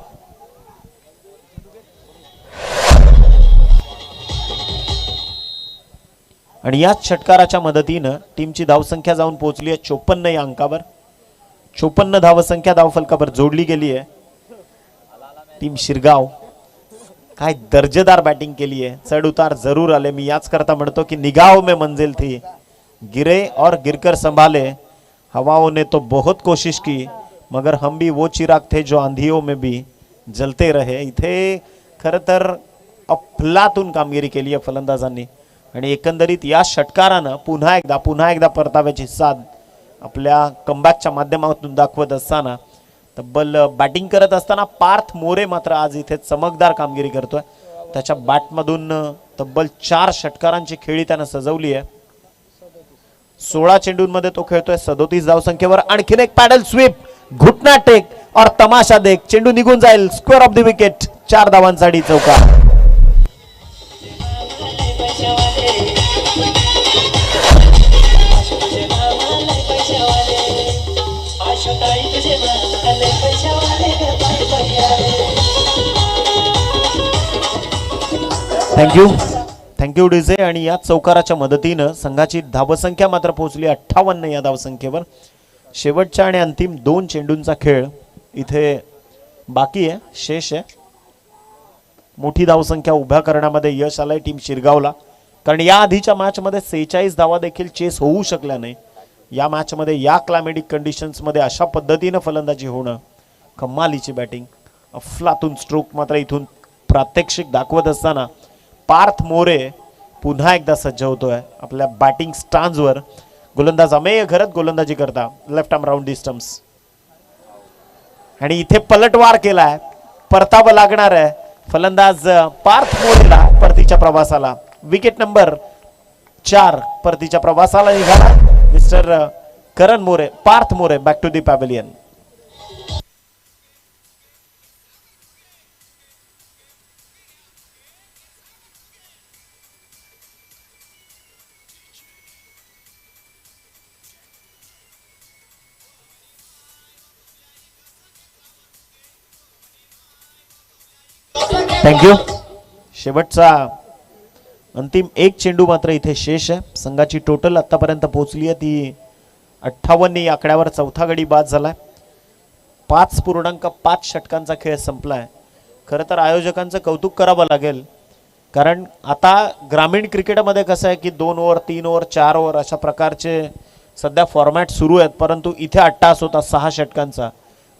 आणि याच षटकाराच्या मदतीनं टीमची धावसंख्या जाऊन पोहोचली आहे 54 या अंकावर. 54 धावसंख्या धावफलकावर जोडली गेली आहे. टीम शिरगाव काय दर्जेदार बॅटिंग केली आहे. चढ उतार जरूर आले. मी याच करता म्हणतो की निगाहों में मंजिल थी, गिरे और गिरकर संभाले, हवाओं ने तो बहुत कोशिश की, मगर हम भी वो चिराग थे जो आंधियों में भी जलते रहे. इथे खरं तर अफलातून कामगिरी केली आहे फलंदाजांनी आणि एकंदरीत या षटकारानं पुन्हा एकदा परताव्याची साथ आपल्या कमबॅकच्या माध्यमातून दाखवत असताना तब्बल बॅटिंग करत असताना पार्थ मोरे मात्र आज इथे चमकदार कामगिरी करतोय. त्याच्या बॅटमधून तब्बल 4 षटकारांची खेळी त्यानं सजवली आहे. 16 चेंडूंमध्ये तो खेळतोय 37 धावसंख्येवर. आणखीन एक पॅडल स्वीप, घुटना टेक और तमाशा देख. चेंडू निघून जाईल, स्क्वेअर ऑफ द विकेट. 4 धावांसाठी चौकार. Thank you DJ. आणि या चौकाराच्या मदतीनं संघाची धावसंख्या मात्र पोहोचली 58 या धावसंख्येवर. शेवटच्या आणि अंतिम 2 चेंडूंचा खेळ इथे बाकी आहे, शेष आहे. मोठी धावसंख्या उभ्या करण्यामध्ये यश आलंय टीम शिरगावला, कारण या आधीच्या मॅचमध्ये 46 धावा देखील चेस होऊ शकल्या नाही. या मॅचमध्ये या क्लायमॅटिक कंडिशन्समध्ये अशा पद्धतीनं फलंदाजी होणं कमालीची बॅटिंग. अफलातून स्ट्रोक मात्र इथून प्रात्यक्षिक दाखवत असताना पार्थ मोरे पुन्हा एकदा सज्ज होतोय आपल्या बॅटिंग स्टान्सवर. गोलंदाज अमेय घरत गोलंदाजी करता. लेफ्ट आर्म राऊंड दी स्टम्प्स आणि इथे पलटवार केलाय. परतावं लागणार आहे फलंदाज पार्थ मोरेला परतीच्या प्रवासाला. विकेट नंबर 4 परतीच्या प्रवासाला निघाला mister Karan More. Parth More, back to the pavilion. Thank you. शेवटचा अंतिम एक चेंडू मात्र इथे शेष आहे. संघाची टोटल आतापर्यंत पोहोचली आहे ती 58 या आकड्यावर चौथा गडी बाद झालाय. 5.5 षटकांचा खेळ संपलाय. खरं तर आयोजकांचं कौतुक करावं लागेल, कारण आता ग्रामीण क्रिकेटमध्ये कसं आहे की 2 ओव्हर 3 ओव्हर 4 ओव्हर अशा प्रकारचे सध्या फॉर्मॅट सुरू आहेत, परंतु इथे अट्टास होता 6 षटकांचा.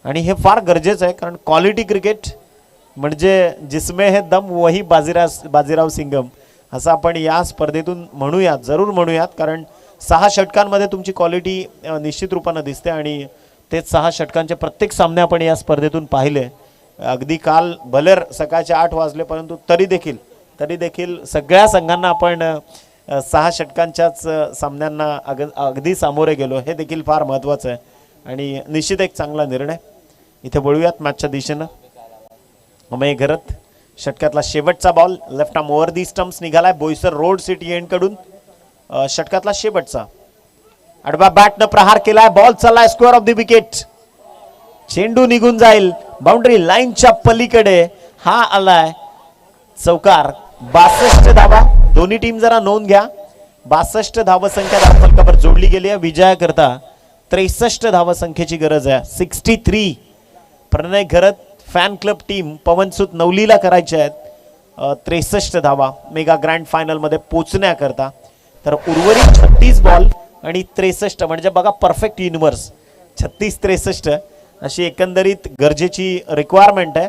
आणि हे फार गरजेचं आहे, कारण क्वालिटी क्रिकेट म्हणजे जिसमे हे दम वही बाजीराव सिंगम असं आपण या स्पर्धेतून म्हणूयात, जरूर म्हणूयात. कारण 6 षटकांमध्ये तुमची क्वालिटी निश्चित रूपानं दिसते आणि तेच 6 षटकांचे प्रत्येक सामने आपण या स्पर्धेतून पाहिले. अगदी काल भलेर सकाळचे 8 वाजले, परंतु तरी देखील सगळ्या संघांना आपण 6 षटकांच्याच सामन्यांना अगदी सामोरे गेलो. हे देखील फार महत्त्वाचं आहे आणि निश्चित एक चांगला निर्णय. इथे वळूयात मॅचच्या दिशेनं. अमेय घरत षटकातला शेवटचा ball left arm over the stumps निघालाय बोईसर रोड सिटी एंड कडून. षटकातला शेवटचा आडवा बॅटनं प्रहार केलाय. बॉल चाललाय स्क्वेअर ऑफ द विकेट. चेंडू निघून जाईल बाउंड्री लाईनच्या पलीकडे. हा आलाय चौकार. 62 धावा. दोन्ही टीम जरा नोंद घ्या. 62 धावसंख्या धावफलकावर जोडली गेली आहे. विजयाकरता 63 धावसंख्येची गरज आहे. 63. प्रणय घरत फॅन क्लब टीम पवनसुत नवलीला करायचे आहेत 63 धावा मेगा ग्रँड फायनल मध्ये पोहोचण्याकरता. तर उर्वरित 36 बॉल आणि 63 म्हणजे बघा परफेक्ट युनिव्हर्स. 36-63 अशी एकंदरीत गरजेची रिक्वायरमेंट आहे.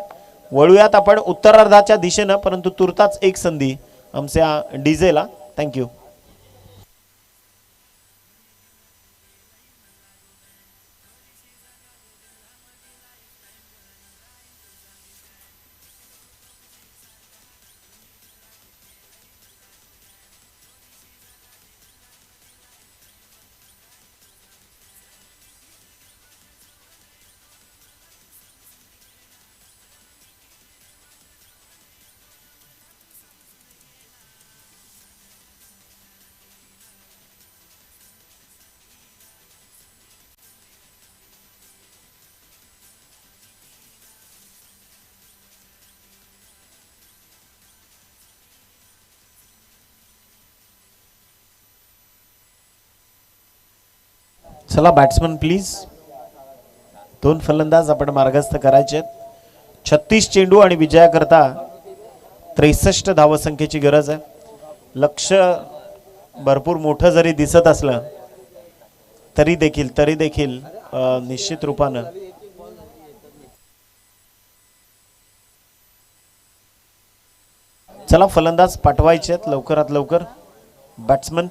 वळूयात आपण उत्तरार्धाच्या दिशेनं, परंतु तुर्ताच एक संधी आमच्या डीजेला. थँक्यू. चला बॅट्समन प्लीज. 2 फलंदाज आपण मार्गस्थ करायचे. 36 चेंडू आणि विजयाकरता 63 धावसंख्येची गरज आहे. लक्ष भरपूर मोठं जरी दिसत असलं तरी देखील निश्चित रूपानं चला फलंदाज पाठवायचे आहेत लवकरात लवकर. बॅट्समन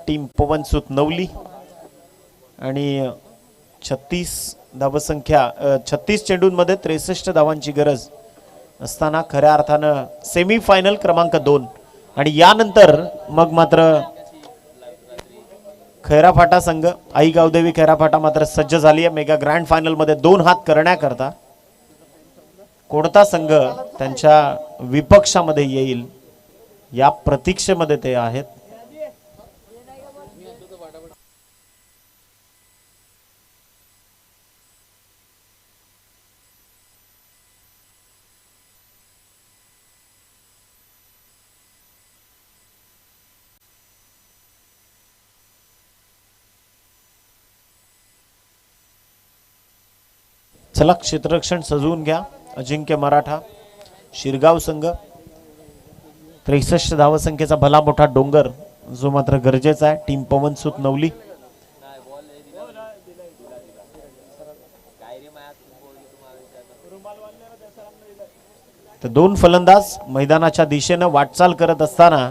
टीम पवनसुत नवली आणि 36 धावसंख्या 36 चेंडूंमध्ये 63 धावांची गरज असताना खऱ्या अर्थानं सेमी फायनल क्रमांक 2 आणि यानंतर मग मात्र खैराफाटा संघ आई गावदेवी खैराफाटा मात्र सज्ज झाली आहे मेगा ग्रँड फायनल मध्ये 2 हात करण्याकरता. कोणता संघ त्यांच्या विपक्षामध्ये येईल या प्रतीक्षेमध्ये ते आहेत. चला क्षेत्ररक्षण सजवून घ्या. अजिंक्य मराठा शिरगाव संघ 63 धावसंख्येचा भला मोठा डोंगर जो मात्र गरजेचा आहे. टीम पवनसुत नवली तर 2 फलंदाज मैदानाच्या दिशेनं वाटचाल करत असताना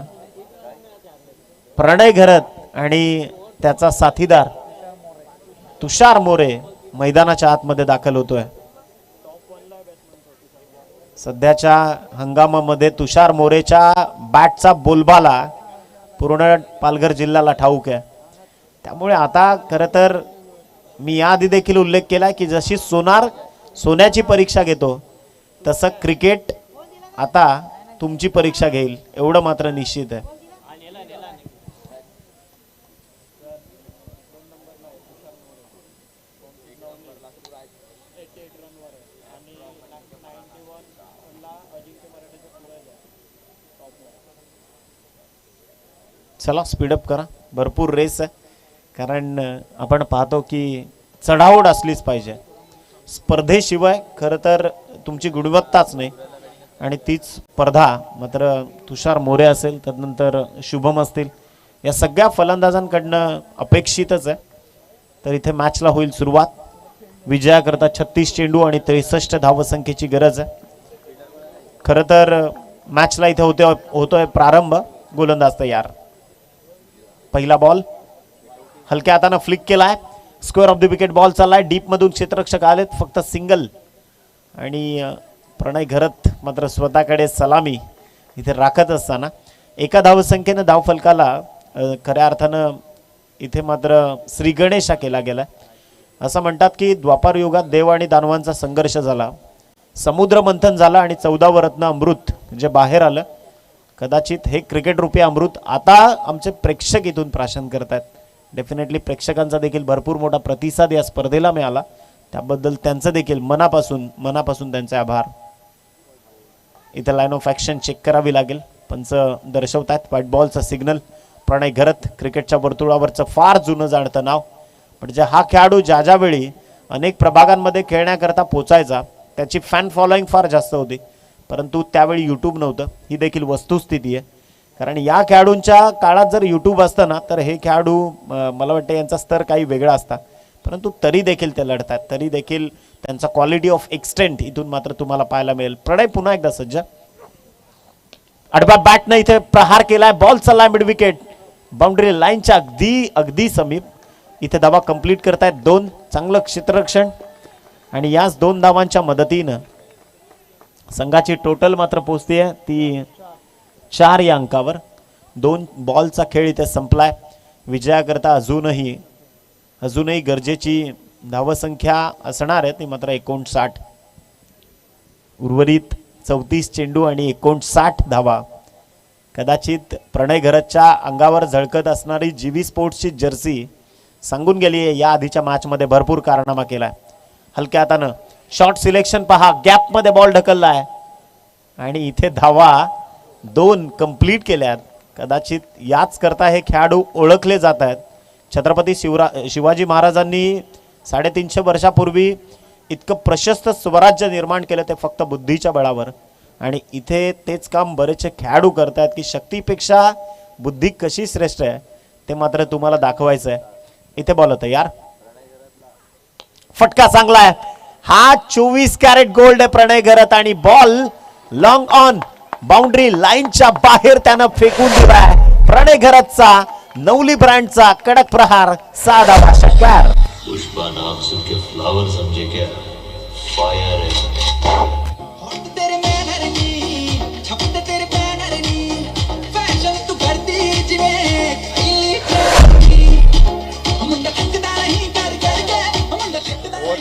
प्रणय घरत आणि त्याचा साथीदार तुषार मोरे मैदानाच्या आतमध्ये दाखल होतोय. सध्याच्या हंगामामध्ये तुषार मोरेच्या बॅटचा बोलबाला पूर्ण पालघर जिल्ह्याला ठाऊक आहे. त्यामुळे आता खरं तर मी याआधी देखील उल्लेख केला की जशी सोन्याची परीक्षा घेतो तसं क्रिकेट आता तुमची परीक्षा घेईल एवढं मात्र निश्चित आहे. चला स्पीडअप करा, भरपूर रेस आहे. कारण आपण पाहतो की चढाओढ असलीच पाहिजे स्पर्धेशिवाय. खरं तर तुमची गुणवत्ताच नाही आणि तीच स्पर्धा मात्र तुषार मोरे असेल, त्यानंतर शुभम असतील, या सगळ्या फलंदाजांकडनं अपेक्षितच आहे. तर इथे मॅचला होईल सुरुवात. विजयाकरता 36 चेंडू आणि 63 धावसंख्येची गरज आहे. खरं तर मॅचला इथे होतोय प्रारंभ. गोलंदाज तयार. पहिला बॉल हलक्या हाताने फ्लिक केलाय. Square of the wicket ball चाललाय. डीप मधून क्षेत्ररक्षक आलेत, फक्त सिंगल. आणि प्रणय घरत मात्र स्वतःकडे सलामी इथे राखत असताना एका धावसंख्येनं धावफलकाला खऱ्या अर्थानं इथे मात्र श्री गणेश हा केला गेला. असं म्हणतात की द्वापार युगात देव आणि दानवांचा संघर्ष झाला, समुद्र मंथन झाला आणि 14 रत्न अमृत जे बाहेर आलं. कदाचित हे क्रिकेट रूपी अमृत आता आमचे प्रेक्षक इथून प्राशन करतात. डेफिनेटली प्रेक्षकांचा देखील भरपूर मोठा प्रतिसाद या स्पर्धेला मिळाला, त्याबद्दल त्यांचं देखील मनापासून त्यांचे आभार. इथे लाईन ऑफ ॲक्शन चेक करावी लागेल. पंच दर्शवतात व्हाईट बॉलचा सिग्नल. प्रणय घरत क्रिकेटच्या वर्तुळावरचं फार जुनं जाणतं नाव. म्हणजे हा खेळाडू ज्या वेळी अनेक प्रभागांमध्ये खेळण्याकरता पोचायचा त्याची फॅन फॉलोईंग फार जास्त होती, परंतु त्यावेळी यूट्यूब नव्हतं. ही देखील वस्तुस्थिती आहे. कारण या खेळाडूंच्या काळात जर यूट्यूब असतं ना तर हे खेळाडू मला वाटतं यांचा स्तर काही वेगळा असता, परंतु तरी देखील ते लढतात. तरी देखील त्यांचा क्वालिटी ऑफ एक्सटेंट इथून मात्र तुम्हाला पाहायला मिळेल. प्रणय पुन्हा एकदा सज्ज. आडव्या बॅटनं इथे प्रहार केलाय. बॉल चाललाय मिड विकेट, बाउंड्री लाईनच्या अगदी समीप. इथे धावा कंप्लीट करतायत 2. चांगलं क्षेत्ररक्षण आणि याच 2 धावांच्या मदतीनं संघाची टोटल मात्र पोहोचते ती 4 या अंकावर. 2 बॉलचा खेळ इथे संपलाय. विजयाकरता अजूनही गरजेची धावसंख्या असणार आहे ती मात्र 59. उर्वरित 34 चेंडू आणि 59 धावा. कदाचित प्रणय घरतच्या अंगावर झळकत असणारी जीवी स्पोर्ट्सची जर्सी सांगून गेली आहे. या आधीच्या मॅचमध्ये भरपूर कारनामा केलाय. हलक्या हातानं शॉर्ट सिलेक्शन पहा, गॅपमध्ये बॉल ढकललाय आणि इथे धावा 2 कंप्लीट केल्यात. कदाचित याच करता हे खेळाडू ओळखले जात आहेत. छत्रपती शिवाजी महाराजांनी 350 वर्षापूर्वी इतकं प्रशस्त स्वराज्य निर्माण केलं ते फक्त बुद्धीच्या बळावर. आणि इथे तेच काम बरेचसे खेळाडू करतायत की शक्तीपेक्षा बुद्धी कशी श्रेष्ठ आहे ते मात्र तुम्हाला दाखवायचं आहे. इथे बॉल तयार. फटका चांगला आहे. हा 24 कॅरेट गोल्ड आहे प्रणय घरत आणि बॉल लॉंग ऑन बाउंड्री लाईनच्या बाहेर त्यानं फेकून दिलाय. प्रणय घरतचा नवली ब्रँडचा कडक प्रहार. 6 धावा षटकार. पुष्पा नाम सुन के फ्लावर समझे क्या? फायर है.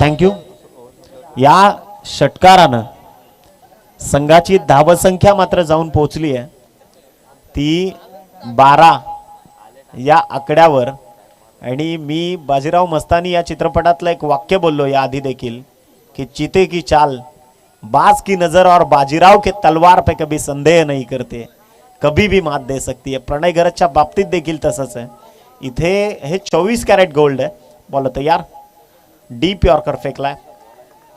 थँक्यू. या षटकारानं संघाची धावसंख्या मात्र जाऊन पोहोचली आहे ती 12 या आकड्यावर. आणि मी बाजीराव मस्तानी या चित्रपटातलं एक वाक्य बोललो या आधी देखील की चीते की चाल, बाज की नजर और बाजीराव के तलवार पे कभी संदेह नहीं करते, कभी भी मात दे सकती है. प्रणय घरतच्या बाबतीत देखील तसंच आहे. इथे हे 24 कॅरेट गोल्ड आहे. बॉल तयार. डीप यॉर्कर फेकलाय.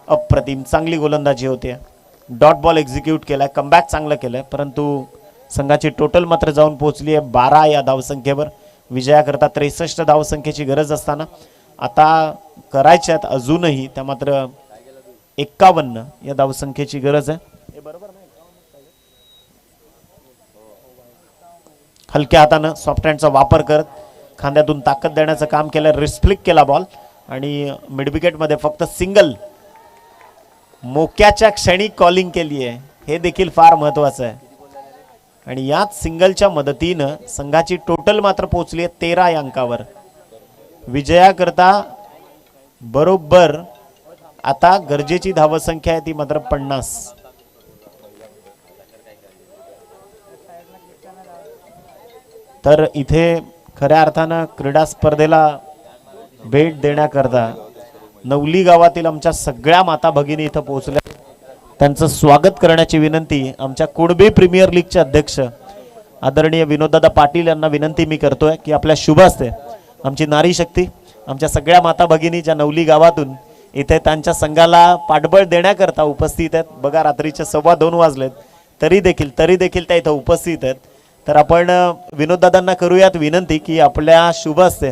अप्रतिम चांगली गोलंदाजी होते. डॉट बॉल एक्झिक्यूट केलाय. कमबॅक चांगलं केलंय, परंतु संघाची टोटल मात्र जाऊन पोहोचली आहे 12 या धावसंख्येवर. विजयाकरता 63 धावसंख्येची गरज असताना आता करायच्यात अजूनही त्या मात्र 51 या धावसंख्येची गरज आहे. हलक्या हातानं सॉफ्ट हँडचा वापर करत खांद्यातून ताकद देण्याचं काम केलं. रिस्फ्लिक केला बॉल आणि मिड विकेटमध्ये फक्त सिंगल. मोक्याच्या क्षणी कॉलिंग केली आहे, हे देखील फार महत्वाचं आहे. आणि याच सिंगलच्या मदतीनं संघाची टोटल मात्र पोहोचली आहे 13 या अंकावर. विजयाकरता बरोबर आता गरजेची धावसंख्या आहे ती मात्र 50. तर इथे खऱ्या अर्थानं क्रीडा स्पर्धेला भेट देण्याकरता नवली गावातील आमच्या सगळ्या माता भगिनी इथं पोहोचल्या. त्यांचं स्वागत करण्याची विनंती आमच्या कुणबी प्रीमियर लीगचे अध्यक्ष आदरणीय विनोददादा पाटील यांना विनंती मी करतोय की आपल्या शुभ हस्ते आमची नारी शक्ती, आमच्या सगळ्या माता भगिनी ज्या नवली गावातून इथे त्यांच्या संघाला पाठबळ देण्याकरता उपस्थित आहेत. बघा रात्रीचे 2:15 वाजलेत तरी देखील त्या इथं उपस्थित आहेत. तर आपण विनोददादांना करूयात विनंती की आपल्या शुभ हस्ते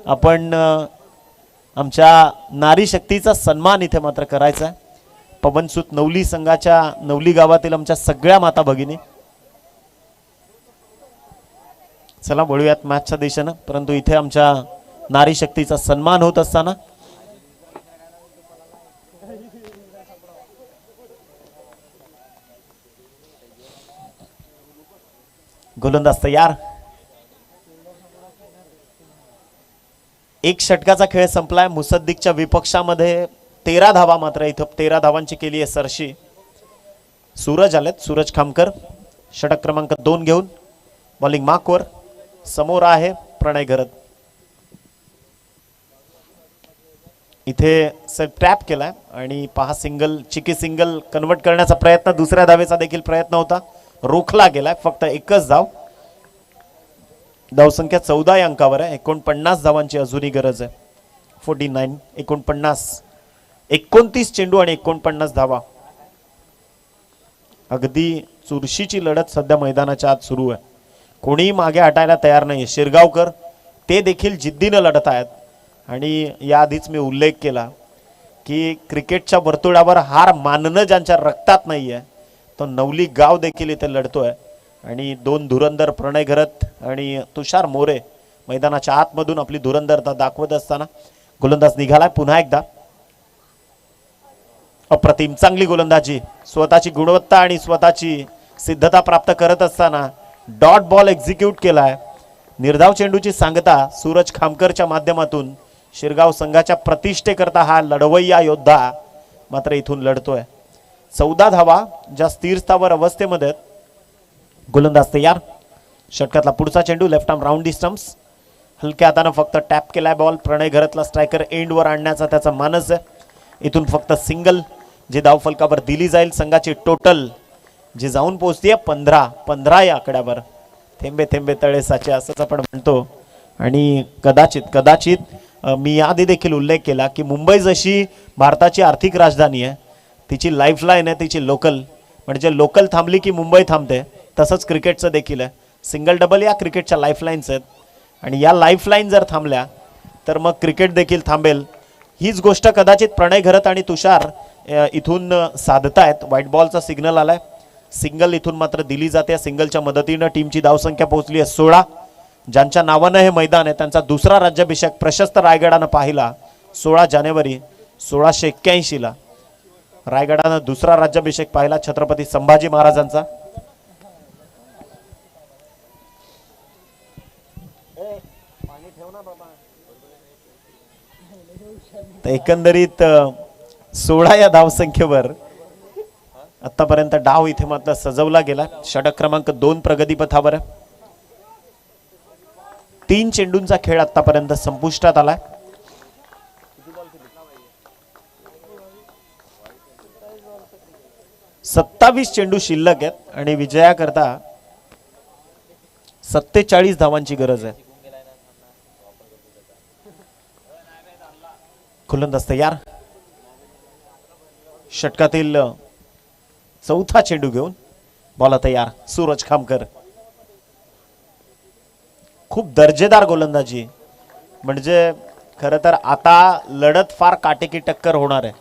आपण आमच्या नारी शक्तीचा सन्मान इथे मात्र करायचा आहे. पवनसूत नवली संघाच्या नवली गावातील आमच्या सगळ्या माता भगिनी, चला बोलूयात मॅचच्या दिशेनं. परंतु इथे आमच्या नारी शक्तीचा सन्मान होत असताना गोलंदाज तयार. एक षटकाचा खेळ संपलाय. मुसद्दीकच्या विपक्षामध्ये 13 धावा मात्र इथं 13 धावांची केली आहे सरशी. सूरज आलेत, सूरज खामकर षटक क्रमांक 2 घेऊन बॉलिंग मार्कवर. समोर आहे प्रणय घरत. इथे सेट ट्रॅप केलाय आणि पहा सिंगल, चिकी सिंगल कन्वर्ट करण्याचा प्रयत्न, दुसऱ्या धावेचा देखील प्रयत्न होता, रोखला गेलाय. फक्त एकच धाव. धावसंख्या 14 या अंकावर आहे. 49 धावांची अजूनही गरज आहे. 49 49 29 चेंडू आणि 49 धावा. अगदी चुरशीची लढत सध्या मैदानाच्या आत सुरू आहे. कोणीही मागे हटायला तयार नाही. शिरगावकर ते देखील जिद्दीनं लढत आहेत. आणि याआधीच मी उल्लेख केला की क्रिकेटच्या वर्तुळावर हार मानणं ज्यांच्या रक्तात नाही आहे तो नवली गाव देखील इथे लढतोय. आणि 2 धुरंदर प्रणय घरत आणि तुषार मोरे मैदानाच्या आतमधून आपली धुरंदरता दाखवत असताना गोलंदाज निघालाय पुन्हा एकदा. अप्रतिम, चांगली गोलंदाजी, स्वतःची गुणवत्ता आणि स्वतःची सिद्धता प्राप्त करत असताना डॉट बॉल एक्झिक्यूट केलाय. निर्धाव चेंडूची सांगता सूरज खामकरच्या माध्यमातून शिरगाव संघाच्या प्रतिष्ठेकरता हा लढवय्या योद्धा मात्र इथून लढतोय. 14 धावा ज्या स्थिर स्थावर अवस्थेमध्ये. गोलंदाज तयार. षटकातला पुढचा चेंडू लेफ्ट आर्म राऊंड दी स्टम्प्स. हलक्या हातानं फक्त टॅप केलाय बॉल. प्रणय घरतला स्ट्रायकर एंडवर आणण्याचा त्याचा मानस आहे. इथून फक्त सिंगल जी धावफलकावर दिली जाईल. संघाची टोटल जी जाऊन पोहोचतीये 15 या आकड्यावर. थेंबे थेंबे तळे साचे असंच आपण म्हणतो. आणि कदाचित मी याआधी देखील उल्लेख केला की मुंबई जशी भारताची आर्थिक राजधानी आहे, तिची लाईफलाईन आहे तिची लोकल. म्हणजे लोकल थांबली की मुंबई थांबते. तसंच क्रिकेटचं देखील आहे. सिंगल डबल या क्रिकेटच्या लाईफलाईन्स आहेत. आणि या लाईफलाईन जर थांबल्या तर मग क्रिकेट देखील थांबेल. हीच गोष्ट कदाचित प्रणय घरत आणि तुषार इथून साधतायत. व्हाईट बॉलचा सिग्नल आलाय. सिंगल इथून मात्र दिली जाते. सिंगलच्या मदतीनं टीमची धावसंख्या पोहोचली आहे 16. ज्यांच्या नावानं हे मैदान आहे त्यांचा दुसरा राज्याभिषेक प्रशस्त रायगडानं पाहिला 16 जानेवारी 1681ला. रायगडानं दुसरा राज्याभिषेक पाहिला छत्रपती संभाजी महाराजांचा. एकंदरीत 16 या धावसंख्येवर आतापर्यंत डाव इथे मात्र सजवला गेला. षटक क्रमांक 2 प्रगतीपथावर. 3 चेंडूंचा खेळ आतापर्यंत संपुष्टात आलाय. सत्तावीस चेंडू शिल्लक आहेत आणि विजयाकरता 47 धावांची गरज आहे. गोलंदाज तयार. षटकातील चौथा चेंडू घेऊन बॉल तयार. सूरज खामकर. खूप दर्जेदार गोलंदाजी. म्हणजे खरं तर आता लढत फार काटेकी टक्कर होणार आहे.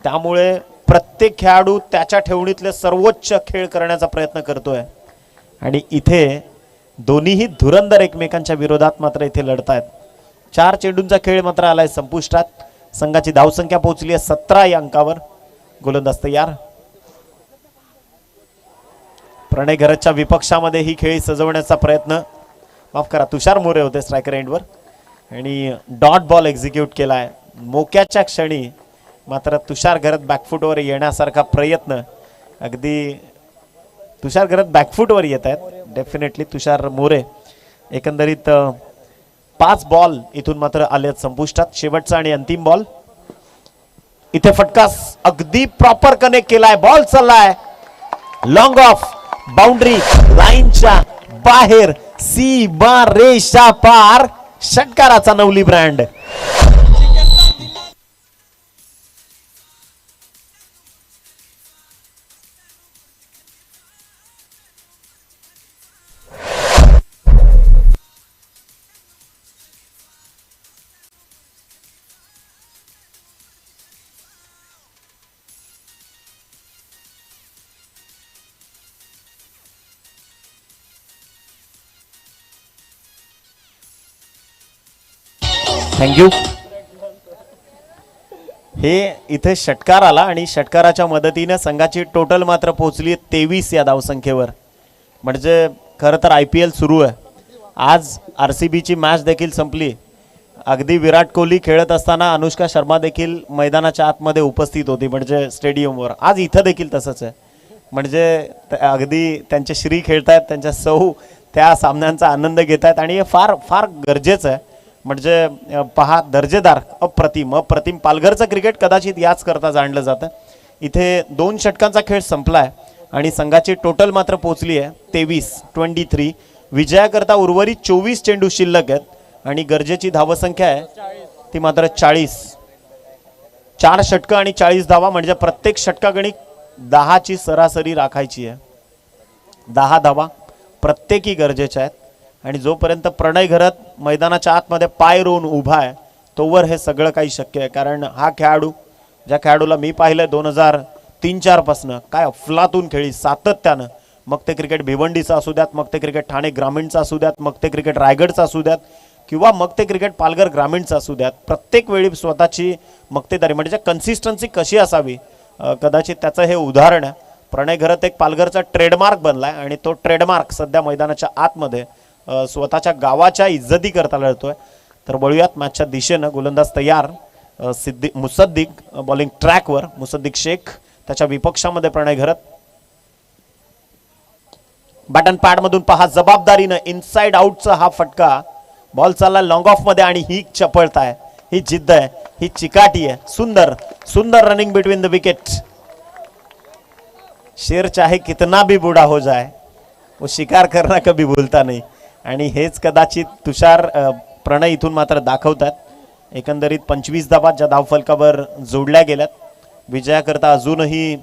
त्यामुळे प्रत्येक खेळाडू त्याच्या ठेवणीतले सर्वोच्च खेळ करण्याचा प्रयत्न करतोय. आणि इथे दोन्हीही धुरंदर एकमेकांच्या विरोधात मात्र इथे लढतायत. 4 चेंडूंचा खेळ मात्र आलाय संपुष्टात. संघाची धावसंख्या पोहोचली आहे 17 या अंकावर. गोलंदाज तयार. प्रणय घरतच्या विपक्षामध्ये ही खेळी सजवण्याचा प्रयत्न, माफ करा, तुषार मोरे होते स्ट्रायकर एंडवर. आणि डॉट बॉल एक्झिक्यूट केलाय. मोक्याच्या क्षणी मात्र तुषार घरत बॅकफुटवर येण्यासारखा प्रयत्न. अगदी तुषार घरत बॅकफुटवर येत आहेत डेफिनेटली तुषार मोरे. एकंदरीत 5 बॉल इथून मात्र आले संपुष्टात. शेवटचा आणि अंतिम बॉल. इथे फटका अगदी प्रॉपर कनेक्ट केलाय, बॉल चाललाय लॉंग ऑफ बाउंड्री लाईनच्या बाहेर, सीमा रेषा पार, षटकाराचा नवली ब्रँड. थँक्यू. हे इथे षटकार आला आणि षटकाराच्या मदतीने संघाची टोटल मात्र पोहोचली 23 या धावसंख्येवर. म्हणजे खरं तर IPL सुरू आहे. आज RCBची मॅच देखील संपली. अगदी विराट कोहली खेळत असताना अनुष्का शर्मा देखील मैदानाच्या आतमध्ये उपस्थित होती, म्हणजे स्टेडियमवर. आज इथं देखील तसंच आहे. म्हणजे अगदी त्यांचे श्री खेळतायत, त्यांच्या सौ त्या सामन्यांचा आनंद घेत आहेत आणि हे फार फार गरजेचं आहे. म्हणजे पहा, दर्जेदार, अप्रतिम अप्रतिम पालघरचं क्रिकेट कदाचित याच करता जाणलं जातं. इथे 2 षटकांचा खेळ संपलाय आणि संघाची टोटल मात्र पोहोचली आहे 23. विजयाकरता उर्वरित 24 चेंडू शिल्लक आहेत आणि गरजेची धावसंख्या आहे ती मात्र 40. 4 षटकं आणि 40 धावा, म्हणजे प्रत्येक षटकागणिक 10ची सरासरी राखायची आहे. 10 धावा प्रत्येकी गरजेच्या आहेत. आणि जोपर्यंत प्रणय घरत मैदानाच्या आतमध्ये पाय रोवून उभा आहे तोवर हे सगळं काही शक्य आहे. कारण हा खेळाडू, ज्या खेळाडूला मी पाहिलं 2003-04 पासनं, काय अफलातून खेळी सातत्यानं. मग ते क्रिकेट भिवंडीचं असू द्यात, मग ते क्रिकेट ठाणे ग्रामीणचं असू द्यात, मग ते क्रिकेट रायगडचं असू द्यात, किंवा मग ते क्रिकेट पालघर ग्रामीणचं असू द्यात, प्रत्येक वेळी स्वतःची मक्तेदारी, म्हणजे कन्सिस्टन्सी कशी असावी, कदाचित त्याचं हे उदाहरण आहे. प्रणय घरत एक पालघरचा ट्रेडमार्क बनलाय आणि तो ट्रेडमार्क सध्या मैदानाच्या आतमध्ये स्वतःच्या गावाच्या इज्जती करता लढतोय. तर बळूयात मॅचच्या दिशेनं. गोलंदाज तयार, मुसद्दिक बॉलिंग ट्रॅकवर, मुसद्दिक शेख त्याच्या विपक्षामध्ये प्रणय घरत. बॅटन पॅड मधून पहा, जबाबदारीनं इनसाइड आउटचा हा फटका. बॉल चालला लॉंग ऑफ मध्ये आणि ही चपळता आहे, ही जिद्द आहे, ही चिकाटी आहे. सुंदर सुंदर रनिंग बिटवीन द विकेट. शेर चाहे कितना भी बूढ़ा हो जाए वो शिकार करना कभी भूलता नहीं. आणि हेच कदाचित तुषार प्रणय इथून मात्र दाखवतात. एकंदरीत 25 धावा ज्या धावफलकावर जोडल्या गेल्यात. विजयाकरता अजूनही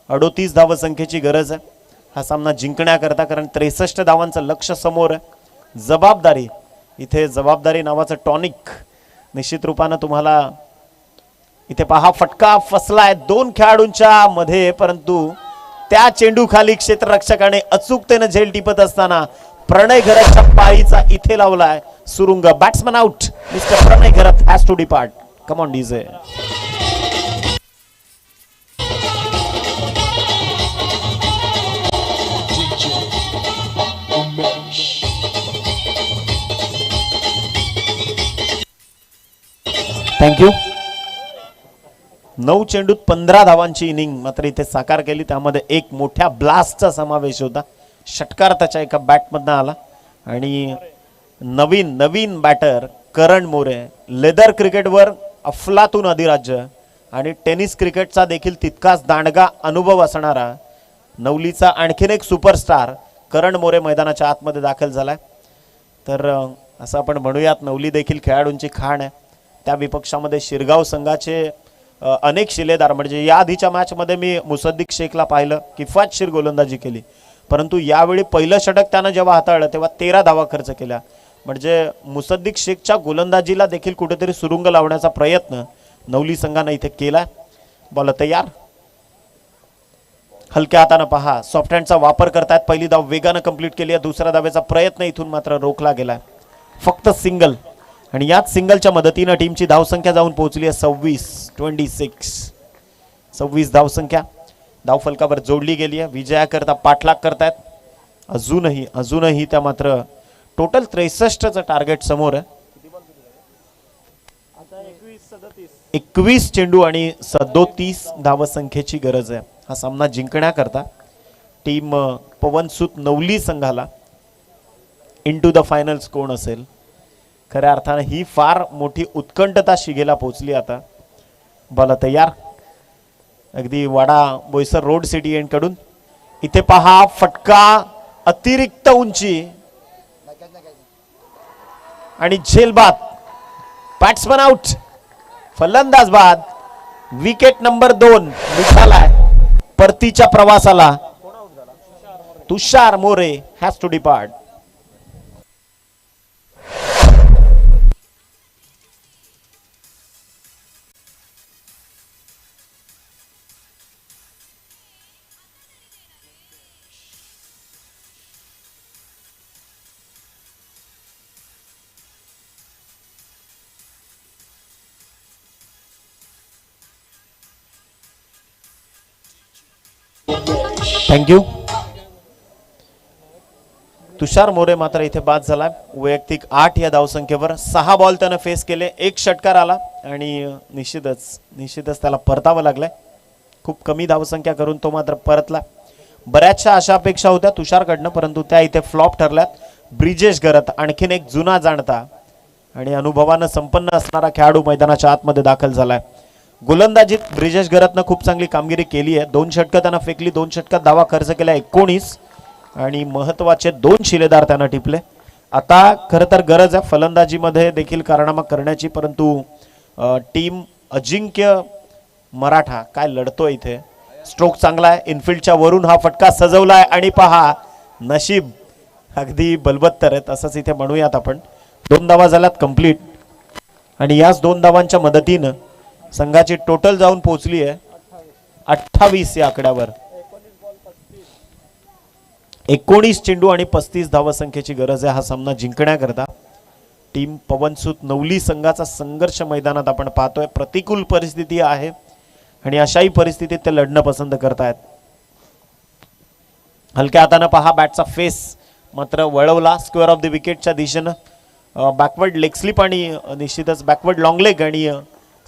38 धावसंख्येची गरज आहे हा सामना जिंकण्याकरता, कारण 63 धावांचं लक्ष्य समोर आहे. जबाबदारी, इथे जबाबदारी नावाचं टॉनिक निश्चित रूपानं तुम्हाला इथे पहा. फटका फसलाय 2 खेळाडूंच्या मध्ये, परंतु त्या चेंडू खाली क्षेत्ररक्षकाने अचूकतेने झेल टिपत असताना प्रणय घरतच्या पायीचा इथे लावलाय सुरुंग. Batsman out. Mister Pranay Gharat has to depart. Come on DJ. Thank you. 9 चेंडूत 15 धावांची इनिंग मात्र इथे साकार केली. त्यामध्ये एक मोठ्या ब्लास्टचा समावेश होता. षटकार त्याच्या एका बॅटमधनं आला आणि नवीन बॅटर करण मोरे, लेदर क्रिकेटवर अफलातून अधिराज्य आणि टेनिस क्रिकेटचा देखील तितकाच दांडगा अनुभव असणारा नवलीचा आणखीन एक सुपरस्टार करण मोरे मैदानाच्या आतमध्ये दाखल झालाय. तर असं आपण म्हणूयात, नवली देखील खेळाडूंची खाण आहे. त्या विपक्षामध्ये शिरगाव संघाचे अनेक शिलेदार, म्हणजे या आधीच्या मॅचमध्ये मी मुसद्दिक शेखला पाहिलं, किफायतशीर गोलंदाजी केली, परंतु यावेळी पहिलं षटक त्यानं जेव्हा हाताळलं तेव्हा 13 धावा खर्च केल्या. म्हणजे मुसद्दिक शेखच्या गोलंदाजीला देखील कुठेतरी सुरुंग लावण्याचा प्रयत्न नवली संघानं इथे केला. बॉल तयार. हलक्या हातानं पहा, सॉफ्ट हँडचा वापर करतायत. पहिली धाव वेगानं कंप्लीट केली आहे. दुसऱ्या धावेचा प्रयत्न इथून मात्र रोखला गेला. फक्त सिंगल, आणि याच सिंगलच्या मदतीनं टीमची धावसंख्या जाऊन पोहोचली आहे 26 धावसंख्या धावफलकावर जोडली गेली आहे. विजयाकरता पाठलाग करतायत. अजूनही त्या मात्र टोटल 63चं टार्गेट समोर आहे. 21 चेंडू आणि 37 धावसंख्येची गरज आहे हा सामना जिंकण्याकरता. टीम पवनसूत नवली संघाला इनटू द फायनल्स कोण असेल, खऱ्या अर्थानं ही फार मोठी उत्कंठता शिगेला पोहोचली. आता बॉल तयार. अगदी वाडा बोईसर रोड सिटी एंड कडून. इथे पहा फटका, अतिरिक्त उंची आणि झेल बाद. बॅट्समन आउट, फलंदाज बाद. विकेट नंबर 2 निघालाय परतीच्या प्रवासाला. Tushar More has to depart. Thank you. Tushar More मात्र इथे बाद झाला. वैयक्तिक 8 या धावसंख्येवर 6 बॉल त्यानं फेस केले, 1 षटकार आला आणि निश्चितच त्याला परतावं लागलंय. खूप कमी धावसंख्या करून तो मात्र परतला. बऱ्याचशा अशा अपेक्षा होत्या तुषारकडनं, परंतु त्या इथे फ्लॉप ठरल्यात. ब्रिजेश गरत आणखीन एक जुना जाणता आणि अनुभवानं संपन्न असणारा खेळाडू मैदानाच्या आतमध्ये दाखल झालाय. गोलंदाजीत ब्रिजेश गरतनं खूप चांगली कामगिरी केली आहे. 2 षटकं त्यानं फेकली, 2 षटकात धावा खर्च केल्या 19 आणि महत्वाचे 2 शिलेदार त्यानं टिपले. आता खरं तर गरज आहे फलंदाजीमध्ये देखील कारनामा करण्याची, परंतु टीम अजिंक्य मराठा काय लढतोय इथे. स्ट्रोक चांगला आहे, इनफिल्डच्या वरून हा फटका सजवलाय आणि पहा नशीब अगदी बलबत्तर आहे तसंच इथे म्हणूयात आपण. 2 धावा झाल्यात कंप्लीट आणि याच 2 धावांच्या मदतीनं संघाची टोटल जाऊन पोहोचली आहे 28 या आकड्यावर. 19 चेंडू आणि 35 धावसंख्येची गरज आहे हा सामना जिंकण्याकरता. टीम पवनसूत नवली संघाचा संघर्ष मैदानात आपण पाहतोय. प्रतिकूल परिस्थिती आहे आणि अशाही परिस्थितीत ते लढणं पसंत करतायत. हलक्या हाताने पहा बॅटचा फेस मात्र वळवला स्क्वेअर ऑफ द विकेटच्या दिशेनं. बॅकवर्ड लेग स्लिप आणि निश्चितच बॅकवर्ड लॉंग लेग आणि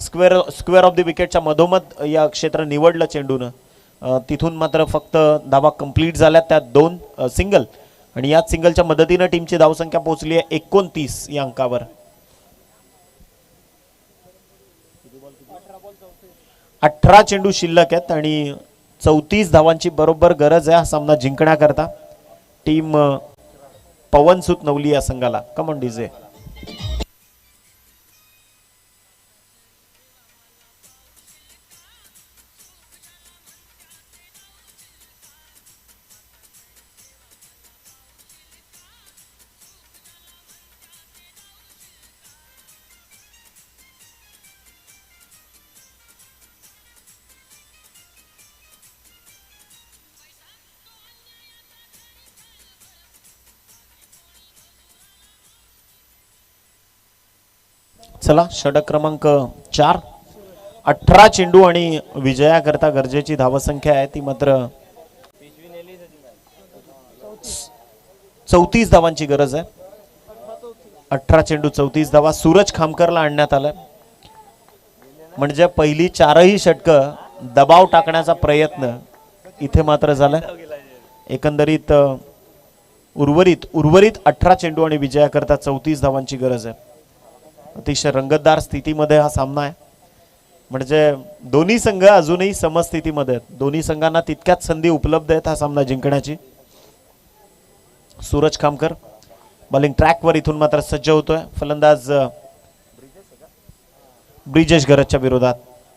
स्क्वेअर ऑफ द विकेटच्या मधोमध या क्षेत्र निवडलं चेंडूनं. तिथून मात्र फक्त धावा कंप्लीट झाल्यात, त्यात 2 सिंगल आणि याच सिंगलच्या मदतीनं टीमची धावसंख्या पोहोचली आहे 29 या अंकावर. 18 चेंडू शिल्लक आहेत आणि 34 धावांची बरोबर गरज आहे हा सामना जिंकण्याकरता टीम पवनसूत नवली या संघाला. कम ऑन डीजे. चला षटक क्रमांक 4. 18 चेंडू आणि विजयाकरता गरजेची धावसंख्या आहे ती मात्र 34 धावांची गरज आहे. 18 चेंडू 34 धावा. सूरज खामकरला आणण्यात आलाय म्हणजे पहिली 4ही षटकं दबाव टाकण्याचा प्रयत्न इथे मात्र झालाय. एकंदरीत उर्वरित 18 चेंडू आणि विजयाकरता 34 धावांची गरज आहे. अतिशय रंगतदार स्थितीमध्ये हा सामना आहे म्हणजे दोन्ही संघ अजूनही समस्थितीमध्ये आहेत. दोन्ही संघांना तितक्याच संधी उपलब्ध आहेत हा सामना जिंकण्याची. सूरज खामकर बॉलिंग ट्रॅकवर इथून मात्र सज्ज होतोय. फलंदाज ब्रिजेश गरजच्या विरोधात.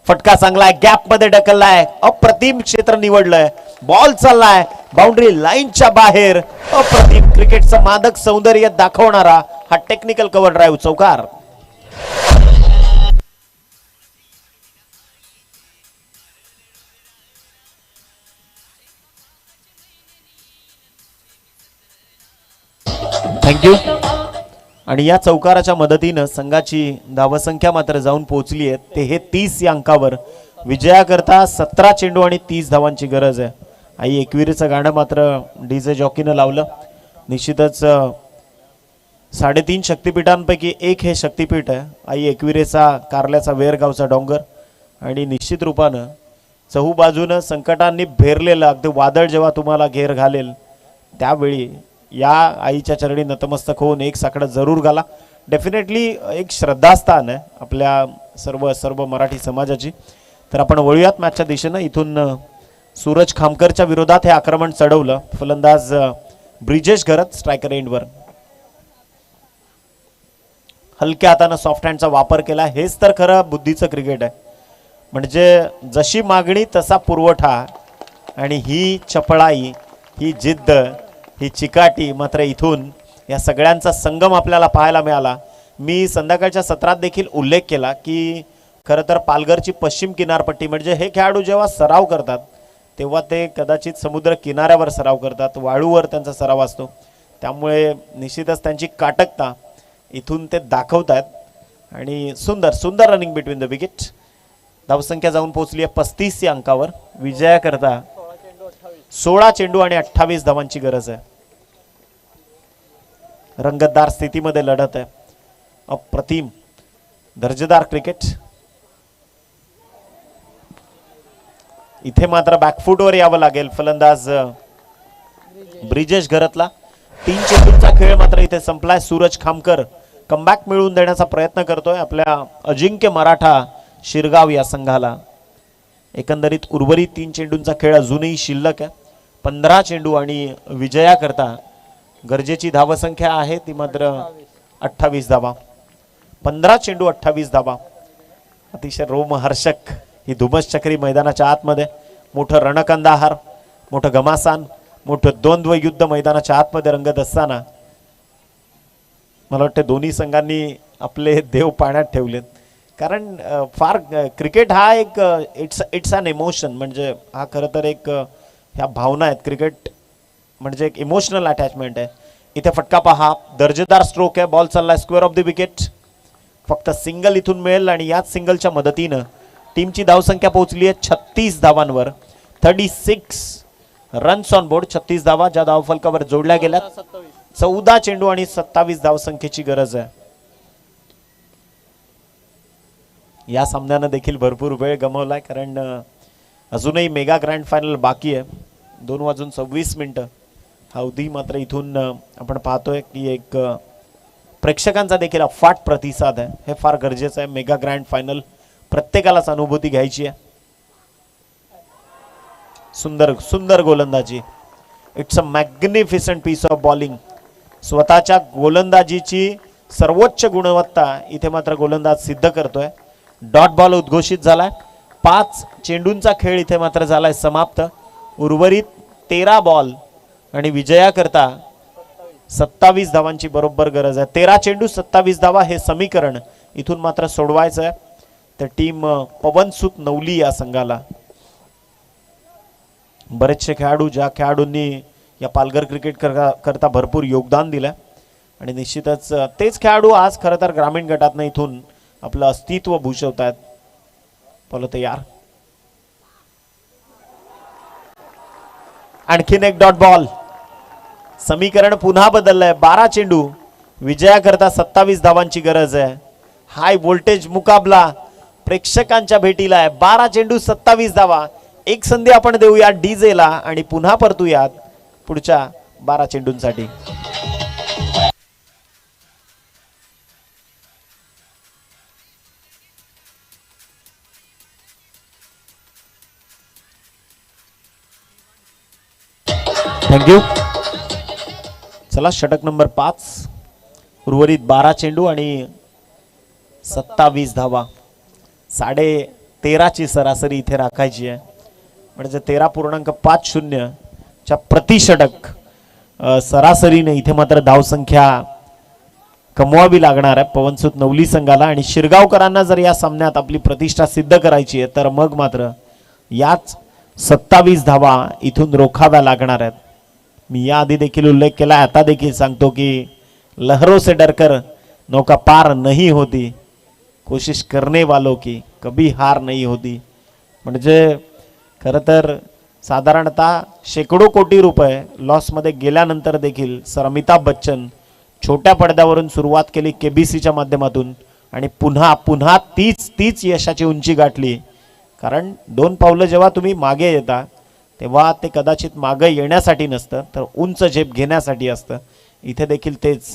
फटका चांगलाय, गॅप मध्ये ढकललाय, अप्रतिम क्षेत्र निवडलंय, बॉल चाललाय बाउंड्री लाईनच्या बाहेर. अप्रतिम क्रिकेटचं मादक सौंदर्य दाखवणारा हा टेक्निकल कव्हर ड्राईव्ह चौकार. थँक्यू. आणि या चौकाराच्या मदतीनं संघाची धावसंख्या मात्र जाऊन पोहोचली आहे 33 या अंकावर. विजयाकरता 17 चेंडू आणि 30 धावांची गरज आहे. आई एकविरीचं गाणं मात्र डीजे जॉकीनं लावलं. निश्चितच 3.5 शक्तिपीठांपैकी एक हे शक्तिपीठ आहे. आई एकविरेचा कारल्याचा वेरगावचा डोंगर आणि निश्चित रूपानं चहूबाजूनं संकटांनी भेरलेलं अगदी वादळ जेव्हा तुम्हाला घेर घालेल त्यावेळी या आईच्या चरणी नतमस्तक होऊन एक साकडं जरूर घाला. डेफिनेटली एक श्रद्धास्थान आहे आपल्या सर्व मराठी समाजाची. तर आपण वळूयात मॅचच्या दिशेनं. इथून सूरज खामकरच्या विरोधात हे आक्रमण चढवलं. फलंदाज ब्रिजेश घरत, स्ट्रायकर एंडवर. हलक्या हातानं सॉफ्ट हँडचा वापर केला. हेच तर खरं बुद्धीचं क्रिकेट आहे. म्हणजे जशी मागणी तसा पुरवठा. आणि ही चपळाई, ही जिद्द, ही चिकाटी मात्र इथून या सगळ्यांचा संगम आपल्याला पाहायला मिळाला. मी संध्याकाळच्या सत्रात देखील उल्लेख केला की खरं तर पालघरची पश्चिम किनारपट्टी म्हणजे हे खेळाडू जेव्हा सराव करतात तेव्हा ते कदाचित समुद्र किनाऱ्यावर सराव करतात, वाळूवर त्यांचा सराव असतो. त्यामुळे निश्चितच त्यांची काटकता इथून ते दाखवतात. आणि सुंदर सुंदर रनिंग बिटवीन द विकेट. धावसंख्या जाऊन पोहोचली आहे 35 या अंकावर. विजयाकरता 16 चेंडू आणि 28 धावांची गरज आहे. रंगतदार स्थितीमध्ये लढत आहे. अप्रतिम दर्जेदार क्रिकेट. इथे मात्र बॅकफुटवर यावं लागेल फलंदाज ब्रिजेश घरतला. 3 चेंडूंचा खेळ मात्र इथे संपलाय. सूरज खामकर कमबॅक मिळवून देण्याचा प्रयत्न करतोय आपल्या अजिंक्य मराठा शिरगाव या संघाला. एकंदरीत उर्वरित 3 चेंडूंचा खेळ अजूनही शिल्लक आहे. 15 चेंडू आणि विजयाकरता गरजेची धावसंख्या आहे ती मात्र 28 धावा. 15 चेंडू 28 धावा. अतिशय रोमहर्षक ही धुमसचक्री मैदानाच्या आतमध्ये. मोठं रणकंदाहार, मोठं घमासान, मोठं द्वंद्व युद्ध मैदानाच्या आतमध्ये रंगत असताना मला वाटतं दोन्ही संघांनी आपले देव पाण्यात ठेवलेत. कारण फार क्रिकेट हा एक इट्स ॲन इमोशन. म्हणजे हा खरं तर एक ह्या भावना आहेत. क्रिकेट म्हणजे एक इमोशनल अटॅचमेंट आहे. इथे फटका पहा, दर्जेदार स्ट्रोक आहे. बॉल चाललाय स्क्वेअर ऑफ द विकेट. फक्त सिंगल इथून मिळेल आणि याच सिंगलच्या मदतीनं टीमची धावसंख्या पोहोचली आहे 36 धावांवर. 36 रन्स ऑन बोर्ड. 36 धावा ज्या धावफलकावर जोडल्या गेल्यात. 14 चेंडू आणि 27 धावसंख्येची गरज आहे. या सामन्यानं देखील भरपूर वेळ गमावलाय कारण अजूनही मेगा ग्रँड फायनल बाकी आहे. 2:26 हा अवधी मात्र इथून आपण पाहतोय की एक प्रेक्षकांचा देखील अफाट प्रतिसाद आहे. हे फार गरजेचं आहे. मेगा ग्रँड फायनल प्रत्येकालाच अनुभूती घ्यायची आहे. सुंदर सुंदर गोलंदाजी. It's a magnificent piece of bowling. स्वतःच्या गोलंदाजीची सर्वोच्च गुणवत्ता इथे मात्र गोलंदाज सिद्ध करतोय. डॉट बॉल उद्घोषित झालाय. 5 चेंडूंचा खेळ इथे मात्र झालाय समाप्त. उर्वरित 13 बॉल आणि विजयाकरता 27 धावांची बरोबर गरज आहे. 13 चेंडू 27 धावा हे समीकरण इथून मात्र सोडवायचं आहे. तर टीम पवनसुत नवली या संघाला. बरेचसे खेळाडू ज्या खेळाडूंनी या पालघर क्रिकेट करता भरपूर योगदान दिलं आणि निश्चितच तेच खेळाडू आज खरं तर ग्रामीण गटातनं इथून आपलं अस्तित्व भूषवत आहेत. बोलो तयार. आणखीन एक डॉट बॉल. समीकरण पुन्हा बदललंय. 12 चेंडू विजयाकरता 27 धावांची गरज आहे. हाय व्होल्टेज मुकाबला प्रेक्षकांच्या भेटीला आहे. 12 चेंडू 27 धावा. एक संधी आपण देऊया डीजेला आणि पुन्हा परतूयात पुढच्या 12 चेंडूंसाठी. थँक्यू. चला षटक नंबर 5. उर्वरित 12 चेंडू आणि 27 धावा. 13.5ची सरासरी इथे राखायची आहे. म्हणजे 13.50 च्या प्रतिषटक सरासरीने इथे मात्र धावसंख्या कमवावी लागणार आहे पवनसुत नवली संघाला. आणि शिरगावकरांना जर या सामन्यात आपली प्रतिष्ठा सिद्ध करायची आहे तर मग मात्र याच 27 धावा इथून रोखाव्या लागणार आहेत. मी याआधी देखील उल्लेख केला, आता देखील सांगतो की लहरों से डरकर नौका पार नहीं होती, कोशिश करने वालों की कभी हार नहीं होती. म्हणजे खरं तर साधारणतः शेकडो कोटी रुपये लॉसमध्ये गेल्यानंतर देखील सर अमिताभ बच्चन छोट्या पडद्यावरून सुरुवात केली केबीसीच्या माध्यमातून आणि पुन्हा पुन्हा तीच यशाची उंची गाठली. कारण 2 पावलं जेव्हा तुम्ही मागे येता तेव्हा ते कदाचित मागे येण्यासाठी नसतं तर उंच झेप घेण्यासाठी असतं. इथे देखील तेच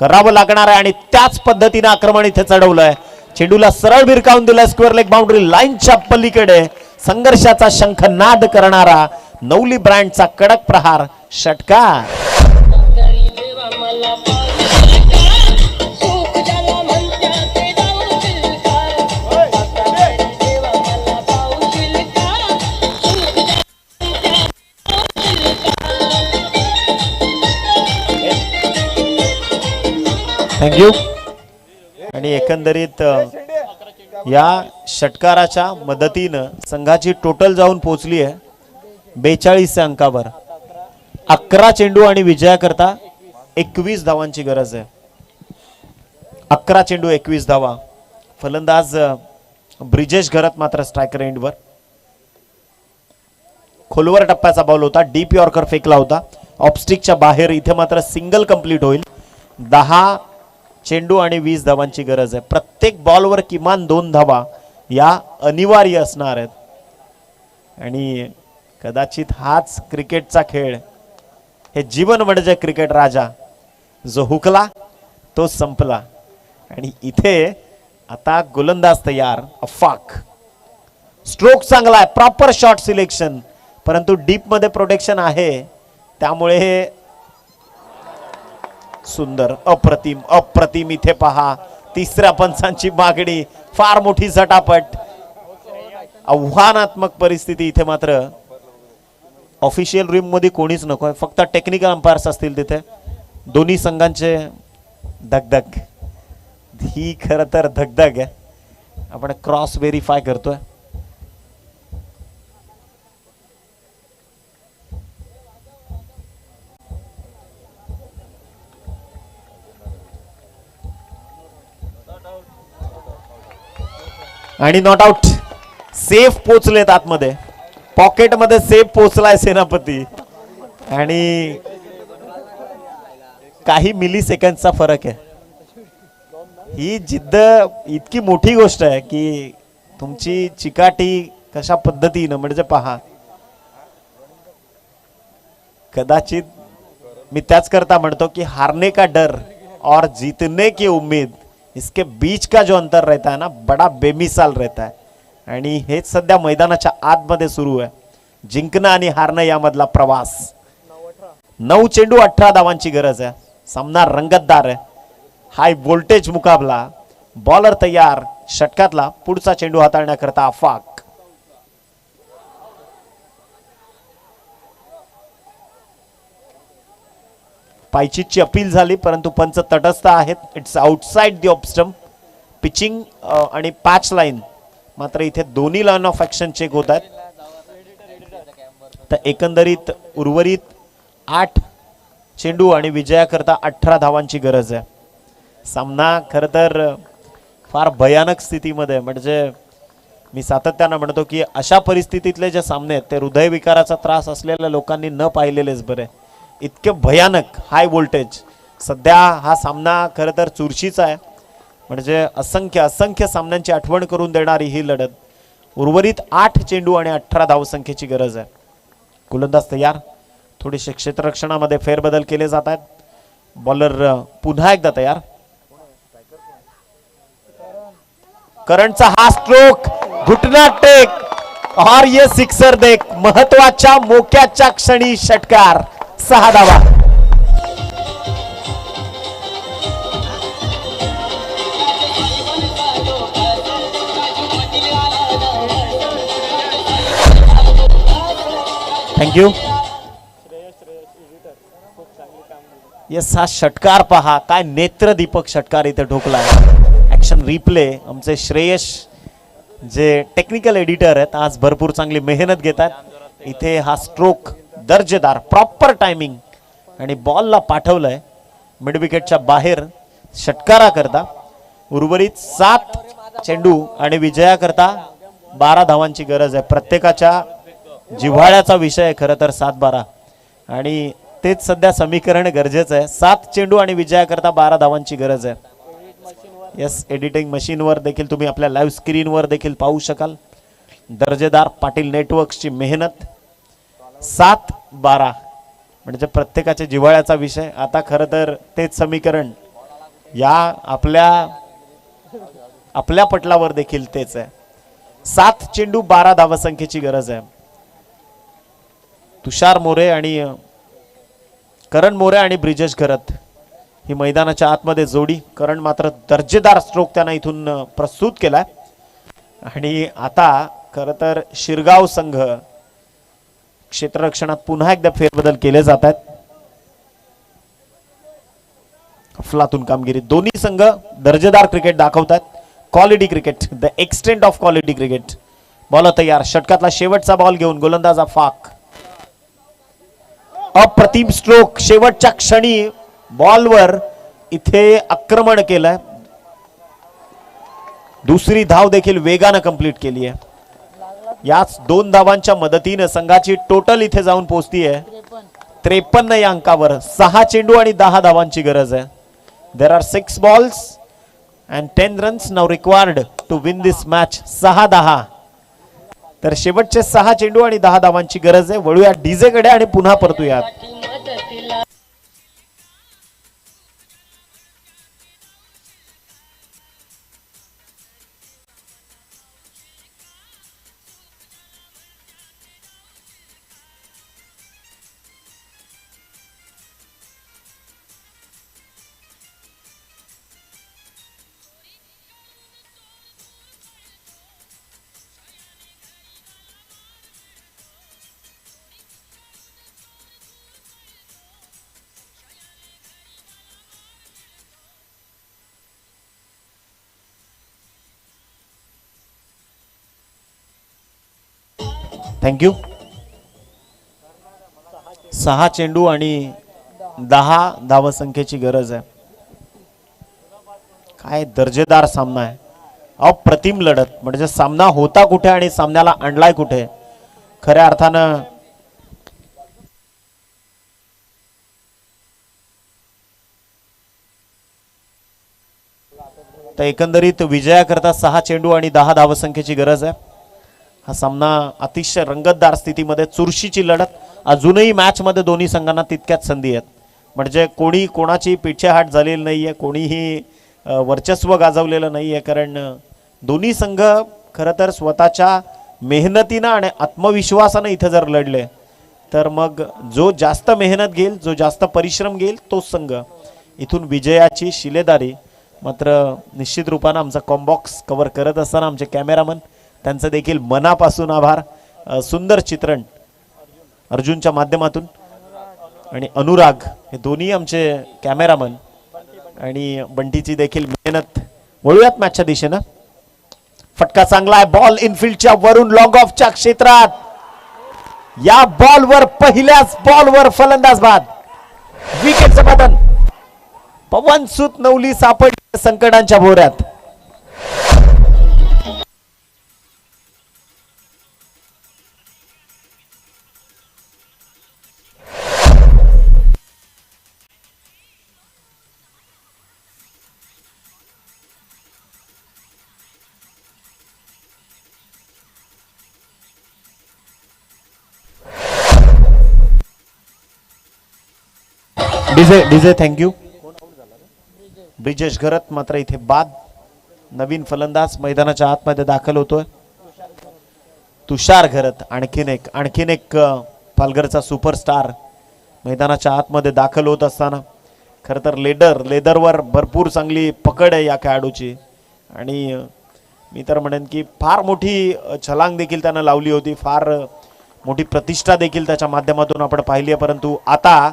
करावं लागणार आहे आणि त्याच पद्धतीने आक्रमण इथे चढवलंय. चेंडूला सरळ भिरकावून दिला, स्क्वेअर लेग बाउंड्री लाईनच्या पलीकडे संघर्षाचा शंखनाद करणारा नवली ब्रँडचा कडक प्रहार षटकार. थँक्यू. आणि एकंदरीत या षटकाराच्या मदतीनं संघाची टोटल जाऊन पोहोचली आहे 42 अंकावर. 11 चेंडू आणि विजयाकरता 21 धावांची गरज आहे. 11 चेंडू 21 धावा. फलंदाज ब्रिजेश घरत मात्र स्ट्रायकर एंडवर. खोलवर टप्प्याचा बॉल होता, डीप यॉर्कर फेकला होता ऑफस्टिकच्या बाहेर. इथे मात्र सिंगल कंप्लीट होईल. 10 चेंडू आणि 20 धावांची गरज आहे. प्रत्येक बॉलवर किमान 2 धावा या अनिवार्य असणार आहेत. आणि कदाचित हाच क्रिकेटचा खेळ, हे जीवन म्हणजे क्रिकेट राजा. जो हुकला तो संपला. आणि इथे आता गोलंदाज तयार. अफाक स्ट्रोक चांगला आहे, प्रॉपर शॉट सिलेक्शन, परंतु डीप मध्ये प्रोटेक्शन आहे, त्यामुळे हे सुंदर. अप्रतिम अप्रतिम. इथे पहा तिसऱ्या पंचांची मागणी, फार मोठी झटापट, आव्हानात्मक परिस्थिती. इथे मात्र ऑफिशियल रूम मध्ये कोणीच नको, फक्त टेक्निकल अंपायर्स असतील तिथे. दोन्ही संघांचे धगधग, ही खरं तर धगधग आहे. आपण क्रॉस व्हेरीफाय करतोय. आणि नॉट आउट. सेफ पोचलेत आतमध्ये, पॉकेट मध्ये सेफ पोचलाय सेनापती. आणि काही मिली सेकंडचा फरक आहे. ही जिद्द इतकी मोठी गोष्ट आहे की तुमची चिकाटी कशा पद्धतीनं, म्हणजे पहा, कदाचित मी त्याच करता म्हणतो की हारने का डर और जीतने की उम्मीद, इसके बीच का जो अंतर रहता है ना, बड़ा बेमिसाल रहता है. आणि हेच सध्या मैदानाच्या आतमध्ये सुरू आहे, जिंकणं आणि हारणं यामधला प्रवास. 9 चेंडू 18 धावांची गरज आहे. सामना रंगतदार आहे, हाय व्होल्टेज मुकाबला. बॉलर तयार. षटकातला पुढचा चेंडू हाताळण्याकरता अफाक. पायचीची अपील झाली, परंतु पंच तटस्थ आहेत. It's outside the off stump. Pitching आणि पॅच लाईन मात्र इथे दोन्ही लाईन ऑफ ऍक्शन चेक होत आहेत. तर एकंदरीत उर्वरित 8 चेंडू आणि विजयाकरता 18 धावांची गरज आहे. सामना खरं तर फार भयानक स्थितीमध्ये, म्हणजे मी सातत्यानं म्हणतो की अशा परिस्थितीतले जे सामने आहेत ते हृदयविकाराचा त्रास असलेल्या लोकांनी न पाहिलेलेच बरे. इतके भयानक हाय व्होल्टेज. सध्या हा सामना खरं तर चुरशीचा आहे, म्हणजे असंख्य असंख्य सामन्यांची आठवण करून देणारी ही लढत. उर्वरित 8 चेंडू आणि 18 धावसंख्येची गरज आहे. गोलंदाज तयार. थोडीशी क्षेत्ररक्षणामध्ये फेरबदल केले जात आहेत. बॉलर पुन्हा एकदा तयार. करंटचा हा स्ट्रोक, घुटना टेक और ये सिक्सर देख. महत्वाच्या मोक्याच्या क्षणी षटकार. 6 धावा. थँक्यू. येस, हा षटकार पहा, काय नेत्रदीपक षटकार इथे ठोकलाय. Action replay. आमचे श्रेयश जे टेक्निकल एडिटर आहेत आज भरपूर चांगली मेहनत घेतात. इथे हा स्ट्रोक दर्जेदार, प्रॉपर टायमिंग, आणि बॉलला पाठवलंय मिड विकेटच्या बाहेर षटकारा करता. उर्वरित 7 चेंडू आणि विजयाकरता 12 धावांची गरज आहे. प्रत्येकाच्या जिव्हाळ्याचा विषय आहे खरं तर 7-12, आणि तेच सध्या समीकरण गरजेचं आहे. 7 चेंडू आणि विजयाकरता 12 धावांची गरज आहे. यस, एडिटिंग मशीनवर देखील तुम्ही आपल्या लाईव्ह स्क्रीनवर देखील पाहू शकाल. दर्जेदार पाटील नेटवर्क्सची मेहनत. 7-12 म्हणजे प्रत्येकाच्या जिव्हाळ्याचा विषय. आता खरं तर तेच समीकरण या आपल्या आपल्या पटलावर देखील तेच आहे. 7 चेंडू 12 धावसंख्येची गरज आहे. तुषार मोरे आणि करण मोरे आणि ब्रिजेश घरत ही मैदानाच्या आतमध्ये जोडी. करण मात्र दर्जेदार स्ट्रोक त्यांना इथून प्रस्तुत केलाय. आणि आता खरं तर शिरगाव संघ क्षेत्ररक्षणात पुन्हा एकदा फेरबदल केले जात आहेत. अफलातून कामगिरी. दोन्ही संघ दर्जेदार क्रिकेट दाखवतात. Quality cricket, the extent of quality cricket. Ball तयार. षटकातला शेवटचा बॉल घेऊन गोलंदाज आफाक. अप्रतिम स्ट्रोक. शेवटच्या क्षणी बॉलवर इथे आक्रमण केलंय. दुसरी धाव देखील वेगानं कंप्लीट केली आहे. याच 2 धावांच्या मदतीने संघाची टोटल इथे जाऊन पोहोचतीये 53 या अंकावर. 6 चेंडू आणि 10 धावांची गरज आहे. There are 6 balls and 10 runs now required to win this match. 6-10. तर शेवटचे 6 चेंडू आणि 10 धावांची गरज आहे. वळूया डीजे कडे आणि पुन्हा परतूयात. थँक्यू. 6 चेंडू आणि 10 धावसंख्येची गरज आहे. काय दर्जेदार सामना आहे. अप्रतिम लढत. म्हणजे सामना होता कुठे आणि सामन्याला आणलाय कुठे. खऱ्या अर्थानं तर एकंदरीत विजयाकरता 6 चेंडू आणि 10 धावसंख्येची गरज आहे. हा सामना अतिशय रंगतदार स्थितीमध्ये. चुरशीची लढत. अजूनही मॅच मध्ये दोन्ही संघांना तितक्याच संधी आहेत. म्हणजे कोणी कोणाची पिछेहाट झालेली नाहीये. कोणीही वर्चस्व गाजवलेलं नाहीये. कारण दोन्ही संघ खरं तर स्वतःच्या मेहनतीनं आणि आत्मविश्वासानं इथं जर लढले तर मग जो जास्त मेहनत घेईल, जो जास्त परिश्रम घेईल तोच संघ इथून विजयाची शिलेदारी. मात्र निश्चित रूपानं आमचा कॉम्बॉक्स कव्हर करत असताना आमचे कॅमेरामन त्यांचं देखील मनापासून आभार. सुंदर चित्रण अर्जुनच्या माध्यमातून आणि अनुराग हे दोन्ही आमचे कॅमेरामन आणि बंटीची देखील मेहनत. वळूयात मॅचच्या दिशेनं. फटका चांगला आहे. बॉल इनफिल्डच्या वरून लॉंग ऑफच्या क्षेत्रात. या बॉलवर पहिल्याच बॉलवर फलंदाज बाद. विकेटचं बदल. पवन सूत नवली सापडली संकटांच्या भोवऱ्यात. DJ thank you. ब्रिजेश घरत मात्र इथे बाद. नवीन फलंदाज मैदानाच्या आतमध्ये दाखल होतोय. तुषार घरत आणखीन एक पालघरचा सुपरस्टार मैदानाच्या आतमध्ये दाखल होत असताना खरं तर लेदरवर भरपूर चांगली पकड आहे या खेळाडूची. आणि मी तर म्हणेन की फार मोठी छलांग देखील त्यानं लावली होती. फार मोठी प्रतिष्ठा देखील त्याच्या माध्यमातून आपण पाहिली आहे. परंतु आता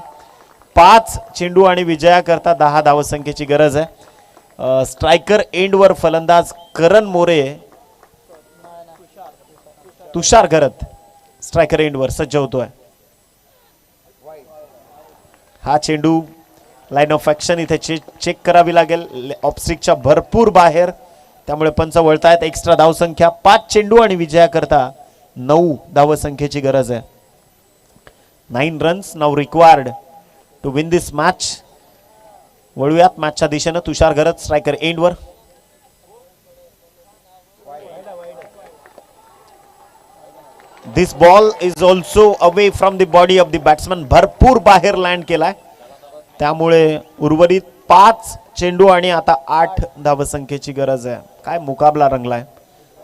5 चेंडू आणि विजयाकरता 10 धावसंख्येची गरज आहे. स्ट्रायकर एंडवर फलंदाज करण मोरे. तुषार घरत स्ट्रायकर एंडवर सज्ज होतोय. हा चेंडू लाईन ऑफ ऍक्शन इथे चेक करावी लागेल. ऑफस्ट्रिकच्या भरपूर बाहेर. त्यामुळे पंच वळतायत. एक्स्ट्रा धावसंख्या 5 चेंडू आणि विजयाकरता 9 धावसंख्येची गरज आहे. 9 runs now required to win this match. वळूयात मॅचच्या दिशेनं. तुषार घरत स्ट्रायकर एंडवर. This ball is also away from the body of the batsman. भरपूर बाहेर लँड केलाय. त्यामुळे उर्वरित 5 चेंडू आणि आता 8 धावसंख्येची गरज आहे. काय मुकाबला रंगलाय,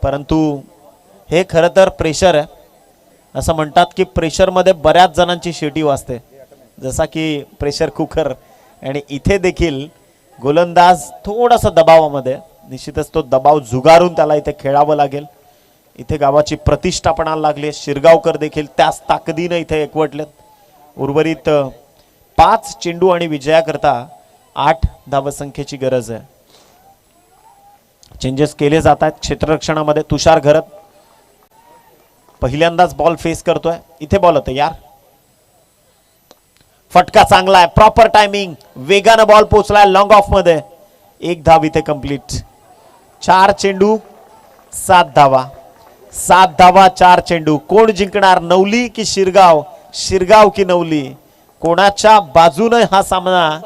परंतु हे खरं तर प्रेशर आहे. असं म्हणतात की प्रेशरमध्ये बऱ्याच जणांची शेटी वाजते, जसा की प्रेशर कुकर. आणि इथे देखील गोलंदाज थोडासा दबावामध्ये, निश्चितच तो दबाव झुगारून त्याला इथे खेळावं लागेल. इथे गावाची प्रतिष्ठा पणाला लागली. शिरगावकर देखील त्याच ताकदीने इथे एकवटलेत. उर्वरित 5 चेंडू आणि विजयाकरता 8 धावसंख्येची गरज आहे. चेंजेस केले जात आहेत क्षेत्ररक्षणामध्ये. तुषार घरत पहिल्यांदाच बॉल फेस करतोय. इथे बॉल होतं यार, फटका चांगला आहे, प्रॉपर टायमिंग, वेगानं बॉल पोहोचलाय लॉंग ऑफ मध्ये. 1 धाव इथे कंप्लीट. 4 चेंडू 7 धावा, 7 धावा 4 चेंडू. कोण जिंकणार, नवली की शिरगाव, शिरगाव की नवली, कोणाच्या बाजूने हा सामना?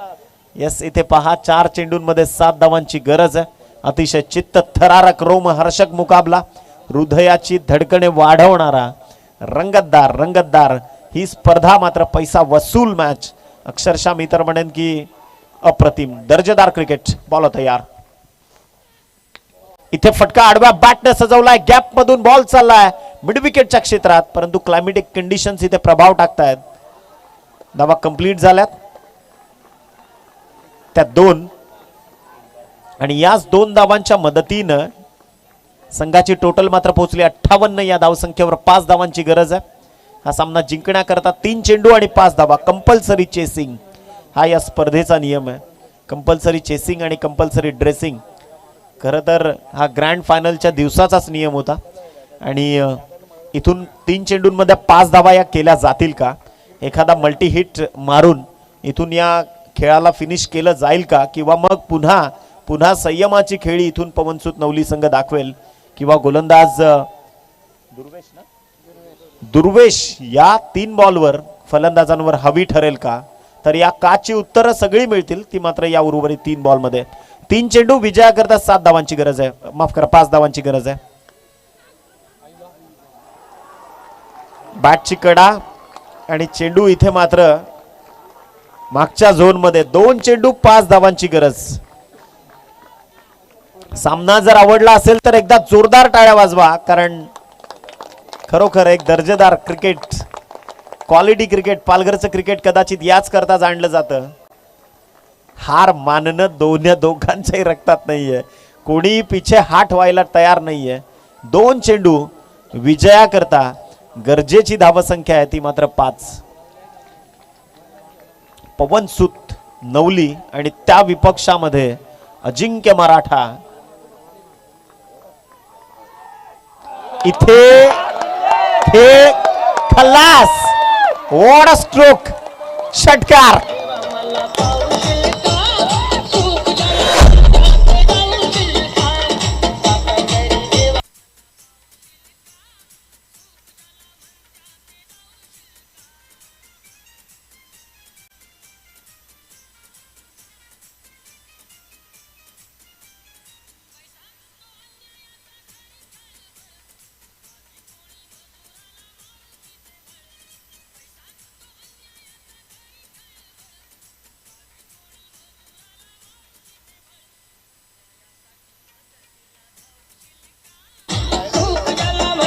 यस, इथे पहा 4 चेंडूंमध्ये 7 धावांची गरज आहे. अतिशय चित्त थरारक रोमहर्षक मुकाबला, हृदयाची धडकणे वाढवणारा, रंगतदार रंगतदार ही स्पर्धा, मात्र पैसा वसूल मॅच. अक्षरशः मी तर म्हणेन की अप्रतिम दर्जेदार क्रिकेट. बॉल होता यार, इथे फटका आडव्या बॅटने सजवलाय, गॅप मधून बॉल चाललाय मिड विकेटच्या क्षेत्रात, परंतु क्लायमेटिक कंडिशन्स इथे प्रभाव टाकतायत. धावा कंप्लीट झाल्यात त्या 2, आणि याच 2 धावांच्या मदतीनं संघाची टोटल मात्र पोहोचली 58. या धावसंख्येवर 5 धावांची गरज आहे. हा सामना जिंकण्याकरता 3 चेंडू आणि 5 धावा. कंपल्सरी चेसिंग हा या स्पर्धेचा नियम आहे. कंपल्सरी चेसिंग आणि कंपल्सरी ड्रेसिंग खरं तर हा ग्रँड फायनलच्या दिवसाचाच नियम होता. आणि इथून 3 चेंडूंमध्ये 5 धावा या केल्या जातील का? एखादा मल्टी हिट मारून इथून या खेळाला फिनिश केलं जाईल का? किंवा मग पुन्हा संयमाची खेळी इथून पवनसूत नवली संघ दाखवेल, किंवा गोलंदाज दुर्वेश या 3 बॉलवर फलंदाजांवर हवी ठरेल का? तर या काची उत्तरं सगळी मिळतील, ती मात्र या उर्वरित 3 बॉलमध्ये. 3 चेंडू विजयाकरता 7 धावांची गरज आहे, माफ करा 5 धावांची गरज आहे. बॅटची कडा आणि चेंडू इथे मात्र मागच्या झोन मध्ये. 2 चेंडू 5 धावांची गरज. सामना जर आवडला असेल तर एकदा जोरदार टाळ्या वाजवा, कारण खरोखर एक दर्जेदार क्रिकेट, क्वालिटी क्रिकेट, पालघरचं क्रिकेट कदाचित याच करता जाणलं जातं. हार मानणं दोघांच्याही रक्तात नाहीये, कोणी पिछे हाट व्हायला तयार नाहीये. 2 चेंडू विजयाकरता गरजेची धावसंख्या आहे ती मात्र 5. पवनसूत नवली आणि त्या विपक्षामध्ये अजिंक्य मराठा. इथे खल्लास, व्हॉट अ स्ट्रोक, षटकार.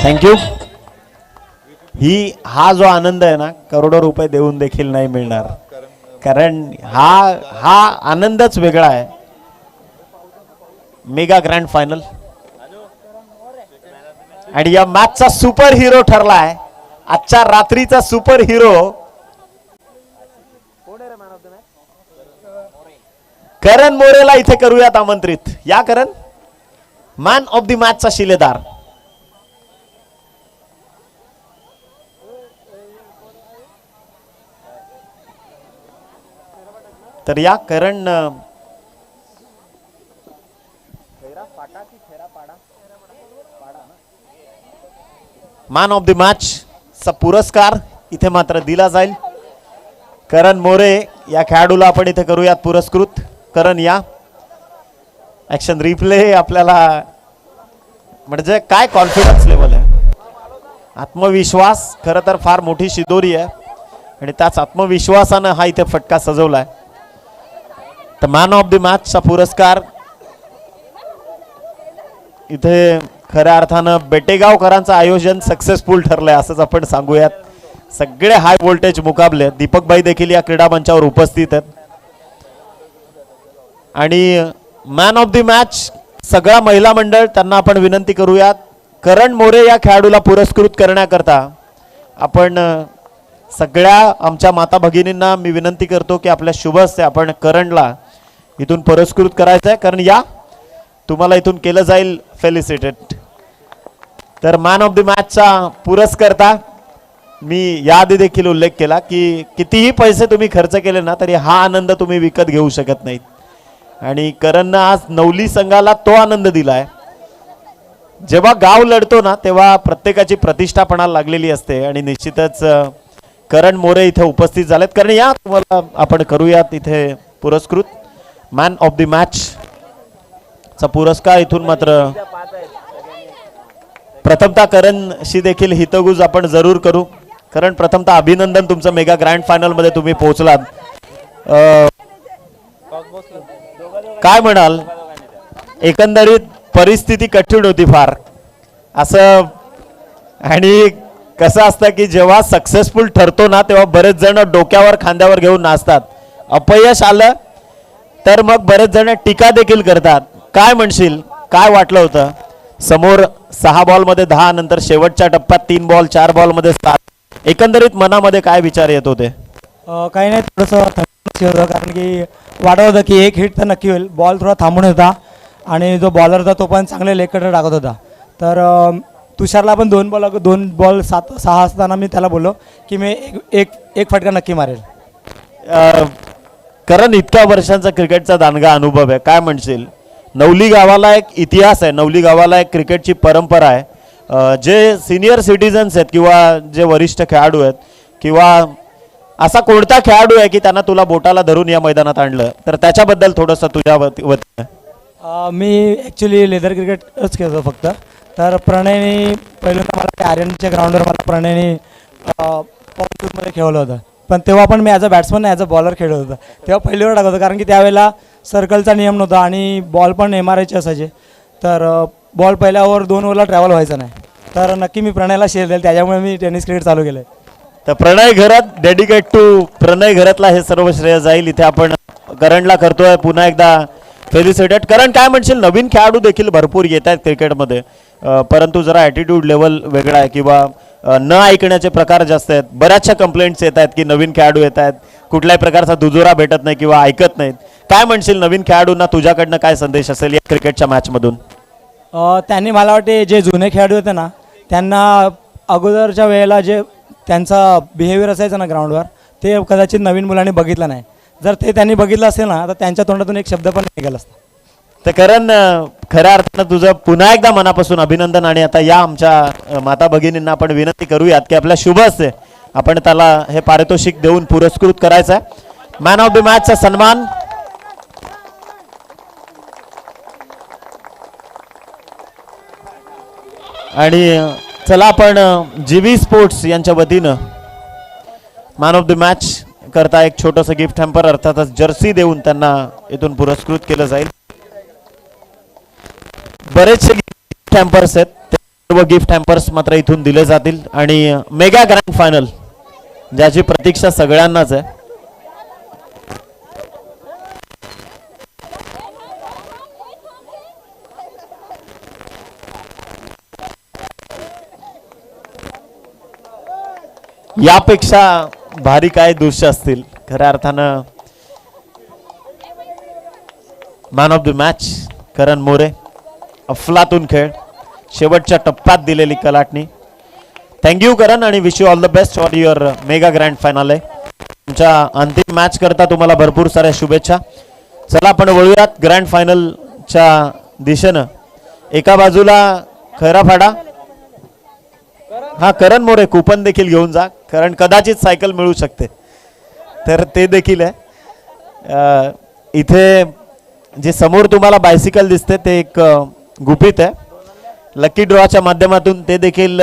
थँक्यू. हा जो आनंद आहे ना, करोडो रुपये देऊन देखील नाही मिळणार, कारण हा आनंदच वेगळा आहे. मेगा ग्रँड फायनल आणि या मॅचचा सुपर हिरो ठरलाय, आजच्या रात्रीचा सुपर हिरो करण मोरेला इथे करूयात आमंत्रित. या करण, मॅन ऑफ द मॅचचा शिलेदार. तर या करण मॅन ऑफ द मॅच चा पुरस्कार इथे मात्र दिला जाईल. करण मोरे या खेळाडूला आपण इथे करूयात पुरस्कृत. करण या. ऍक्शन रिप्ले आपल्याला, म्हणजे काय कॉन्फिडन्स लेवल आहे, आत्मविश्वास खरं तर फार मोठी शिदोरी आहे आणि त्याच आत्मविश्वासानं हा इथे फटका सजवलाय. तर मॅन ऑफ द मॅचचा पुरस्कार इथे खऱ्या अर्थानं बेटेगावकरांचं आयोजन सक्सेसफुल ठरलंय असंच आपण सांगूयात. सगळे हाय व्होल्टेज मुकाबले. दीपकबाई देखील या क्रीडा मंचावर उपस्थित आहेत. आणि मॅन ऑफ द मॅच सगळा महिला मंडळ त्यांना आपण विनंती करूयात. करण मोरे या खेळाडूला पुरस्कृत करण्याकरता आपण सगळ्या आमच्या माता भगिनींना मी विनंती करतो की आपल्या शुभ हस्ते आपण करणला इथून पुरस्कृत करायचं आहे. कारण या तुम्हाला इथून केलं जाईल फेलिसिटेड. तर मॅन ऑफ द मॅचचा पुरस्कर्ता मी याआधी देखील उल्लेख केला की कितीही पैसे तुम्ही खर्च केले ना तरी हा आनंद तुम्ही विकत घेऊ शकत नाहीत. आणि करणनं आज नवली संघाला तो आनंद दिलाय. जेव्हा गाव लढतो ना तेव्हा प्रत्येकाची प्रतिष्ठा पणाला लागलेली असते. आणि निश्चितच करण मोरे इथे उपस्थित झालेत. कारण या तुम्हाला आपण करूयात इथे पुरस्कृत मॅन ऑफ द मॅच चा पुरस्कार. इथून मात्र प्रथमतः करणशी देखील हितगुज आपण जरूर करू. कारण प्रथमतः अभिनंदन तुमचं मेगा ग्रँड फायनल मध्ये तुम्ही पोहोचलात. काय म्हणाल, एकंदरीत परिस्थिती कठीण होती फार असं. आणि कसं असतं की जेव्हा सक्सेसफुल ठरतो ना तेव्हा बरेच जण डोक्यावर खांद्यावर घेऊन नाचतात. अपयश आलं तर मग बरेच जण टीका देखील करतात. काय म्हणशील, काय वाटलं होतं समोर 6 बॉलमध्ये 10 नंतर शेवटच्या टप्प्यात 3 बॉल 4 बॉलमध्ये 7, एकंदरीत मनामध्ये काय विचार येत होते? काही नाही, थोडंसं थंडी होतं कारण की वाटत होतं की एक हिट तर नक्की होईल. बॉल थोडा थांबून होता आणि जो बॉलर होता तो पण चांगले लेग कटर टाकत होता. तर तुषारला पण 2 बॉल 6 असताना मी त्याला बोललो की मी एक फटका नक्की मारेल. कारण इतक्या वर्षांचा क्रिकेटचा दांडगा अनुभव आहे. काय म्हणशील, नवली गावाला एक इतिहास आहे, नवली गावाला एक क्रिकेटची परंपरा आहे. जे सिनियर सिटीजन्स आहेत किंवा जे वरिष्ठ खेळाडू आहेत किंवा असा कोणता खेळाडू आहे की त्यांना तुला बोटाला धरून या मैदानात आणलं, तर त्याच्याबद्दल थोडंसं तुझ्या वतीने. मी ॲक्च्युली लेदर क्रिकेटच खेळतो फक्त. तर प्रणयने पहिल्यांदा मला आर्यनच्या ग्राउंडवर मला प्रणयने पॉईंटमध्ये खेळवलं होतं. पण तेव्हा पण मी as a batsman as a bowler खेळत होतं. तेव्हा पहिलीवर टाकत होतं कारण की त्यावेळेला सर्कलचा नियम नव्हता आणि बॉल पण MRIचे असायचे. तर बॉल पहिल्या ओव्हर 2 ओव्हरला ट्रॅव्हल व्हायचा नाही. तर नक्की मी प्रणयला शेअर देईल, त्याच्यामुळे मी टेनिस क्रिकेट चालू केलं. तर प्रणय घरात, डेडिकेट टू प्रणय घरातला हे सर्व श्रेय जाईल. इथे आपण करणला करतोय पुन्हा एकदा फेलिसिटेड. करण, काय म्हणशील, नवीन खेळाडू देखील भरपूर येत आहेत क्रिकेटमध्ये, परंतु जरा ॲटिट्यूड लेवल वेगळा आहे किंवा न ऐकण्याचे प्रकार जास्त आहेत. बऱ्याचशा कंप्लेंट्स येत आहेत की नवीन खेळाडू येत आहेत, कुठल्याही प्रकारचा दुजोरा भेटत नाही किंवा ऐकत नाहीत. काय म्हणशील, नवीन खेळाडूंना तुझ्याकडनं काय संदेश असेल या क्रिकेटच्या मॅचमधून? त्यांनी मला वाटते जे जुने खेळाडू होते ना त्यांना अगोदरच्या वेळेला जे त्यांचा बिहेवियर असायचा ना ग्राउंडवर ते कदाचित नवीन मुलांनी बघितलं नाही. जर ते त्यांनी बघितलं असेल ना तर त्यांच्या तोंडातून एक शब्द पण निघाला असता. तर करण, खऱ्या अर्थानं तुझं पुन्हा एकदा मनापासून अभिनंदन. आणि आता या आमच्या माता भगिनींना आपण विनंती करूयात की आपल्या शुभ हस्ते आपण त्याला हे पारितोषिक देऊन पुरस्कृत करायचं आहे. मॅन ऑफ द मॅचचा सन्मान. आणि चला आपण जीवी स्पोर्ट्स यांच्या वतीनं मॅन ऑफ द मॅच करता एक छोटंसं गिफ्ट हॅम्पर अर्थातच जर्सी देऊन त्यांना इथून पुरस्कृत केलं जाईल. बरेचसे गिफ्ट हॅम्पर्स आहेत, ते सर्व गिफ्ट हॅम्पर्स मात्र इथून दिले जातील. आणि मेगा ग्रँड फायनल ज्याची प्रतीक्षा सगळ्यांनाच आहे. यापेक्षा भारी काय दृश्य असतील. खऱ्या अर्थानं मॅन ऑफ द मॅच करण मोरे, अफलातून खेळ, शेवटच्या टप्प्यात दिलेली कलाटणी. थँक्यू करण आणि wish you all the best for your mega grand final आहे. तुमच्या अंतिम मॅच करता तुम्हाला भरपूर साऱ्या शुभेच्छा. चला आपण वळूयात ग्रँड फायनलच्या दिशेनं. एका बाजूला खैराफाडा, हा करण मोरे कुपन देखील घेऊन जा कारण कदाचित सायकल मिळू शकते, तर ते देखील आहे. इथे जे समोर तुम्हाला बायसिकल दिसते ते एक गुपित आहे. लकी ड्रॉच्या माध्यमातून ते देखील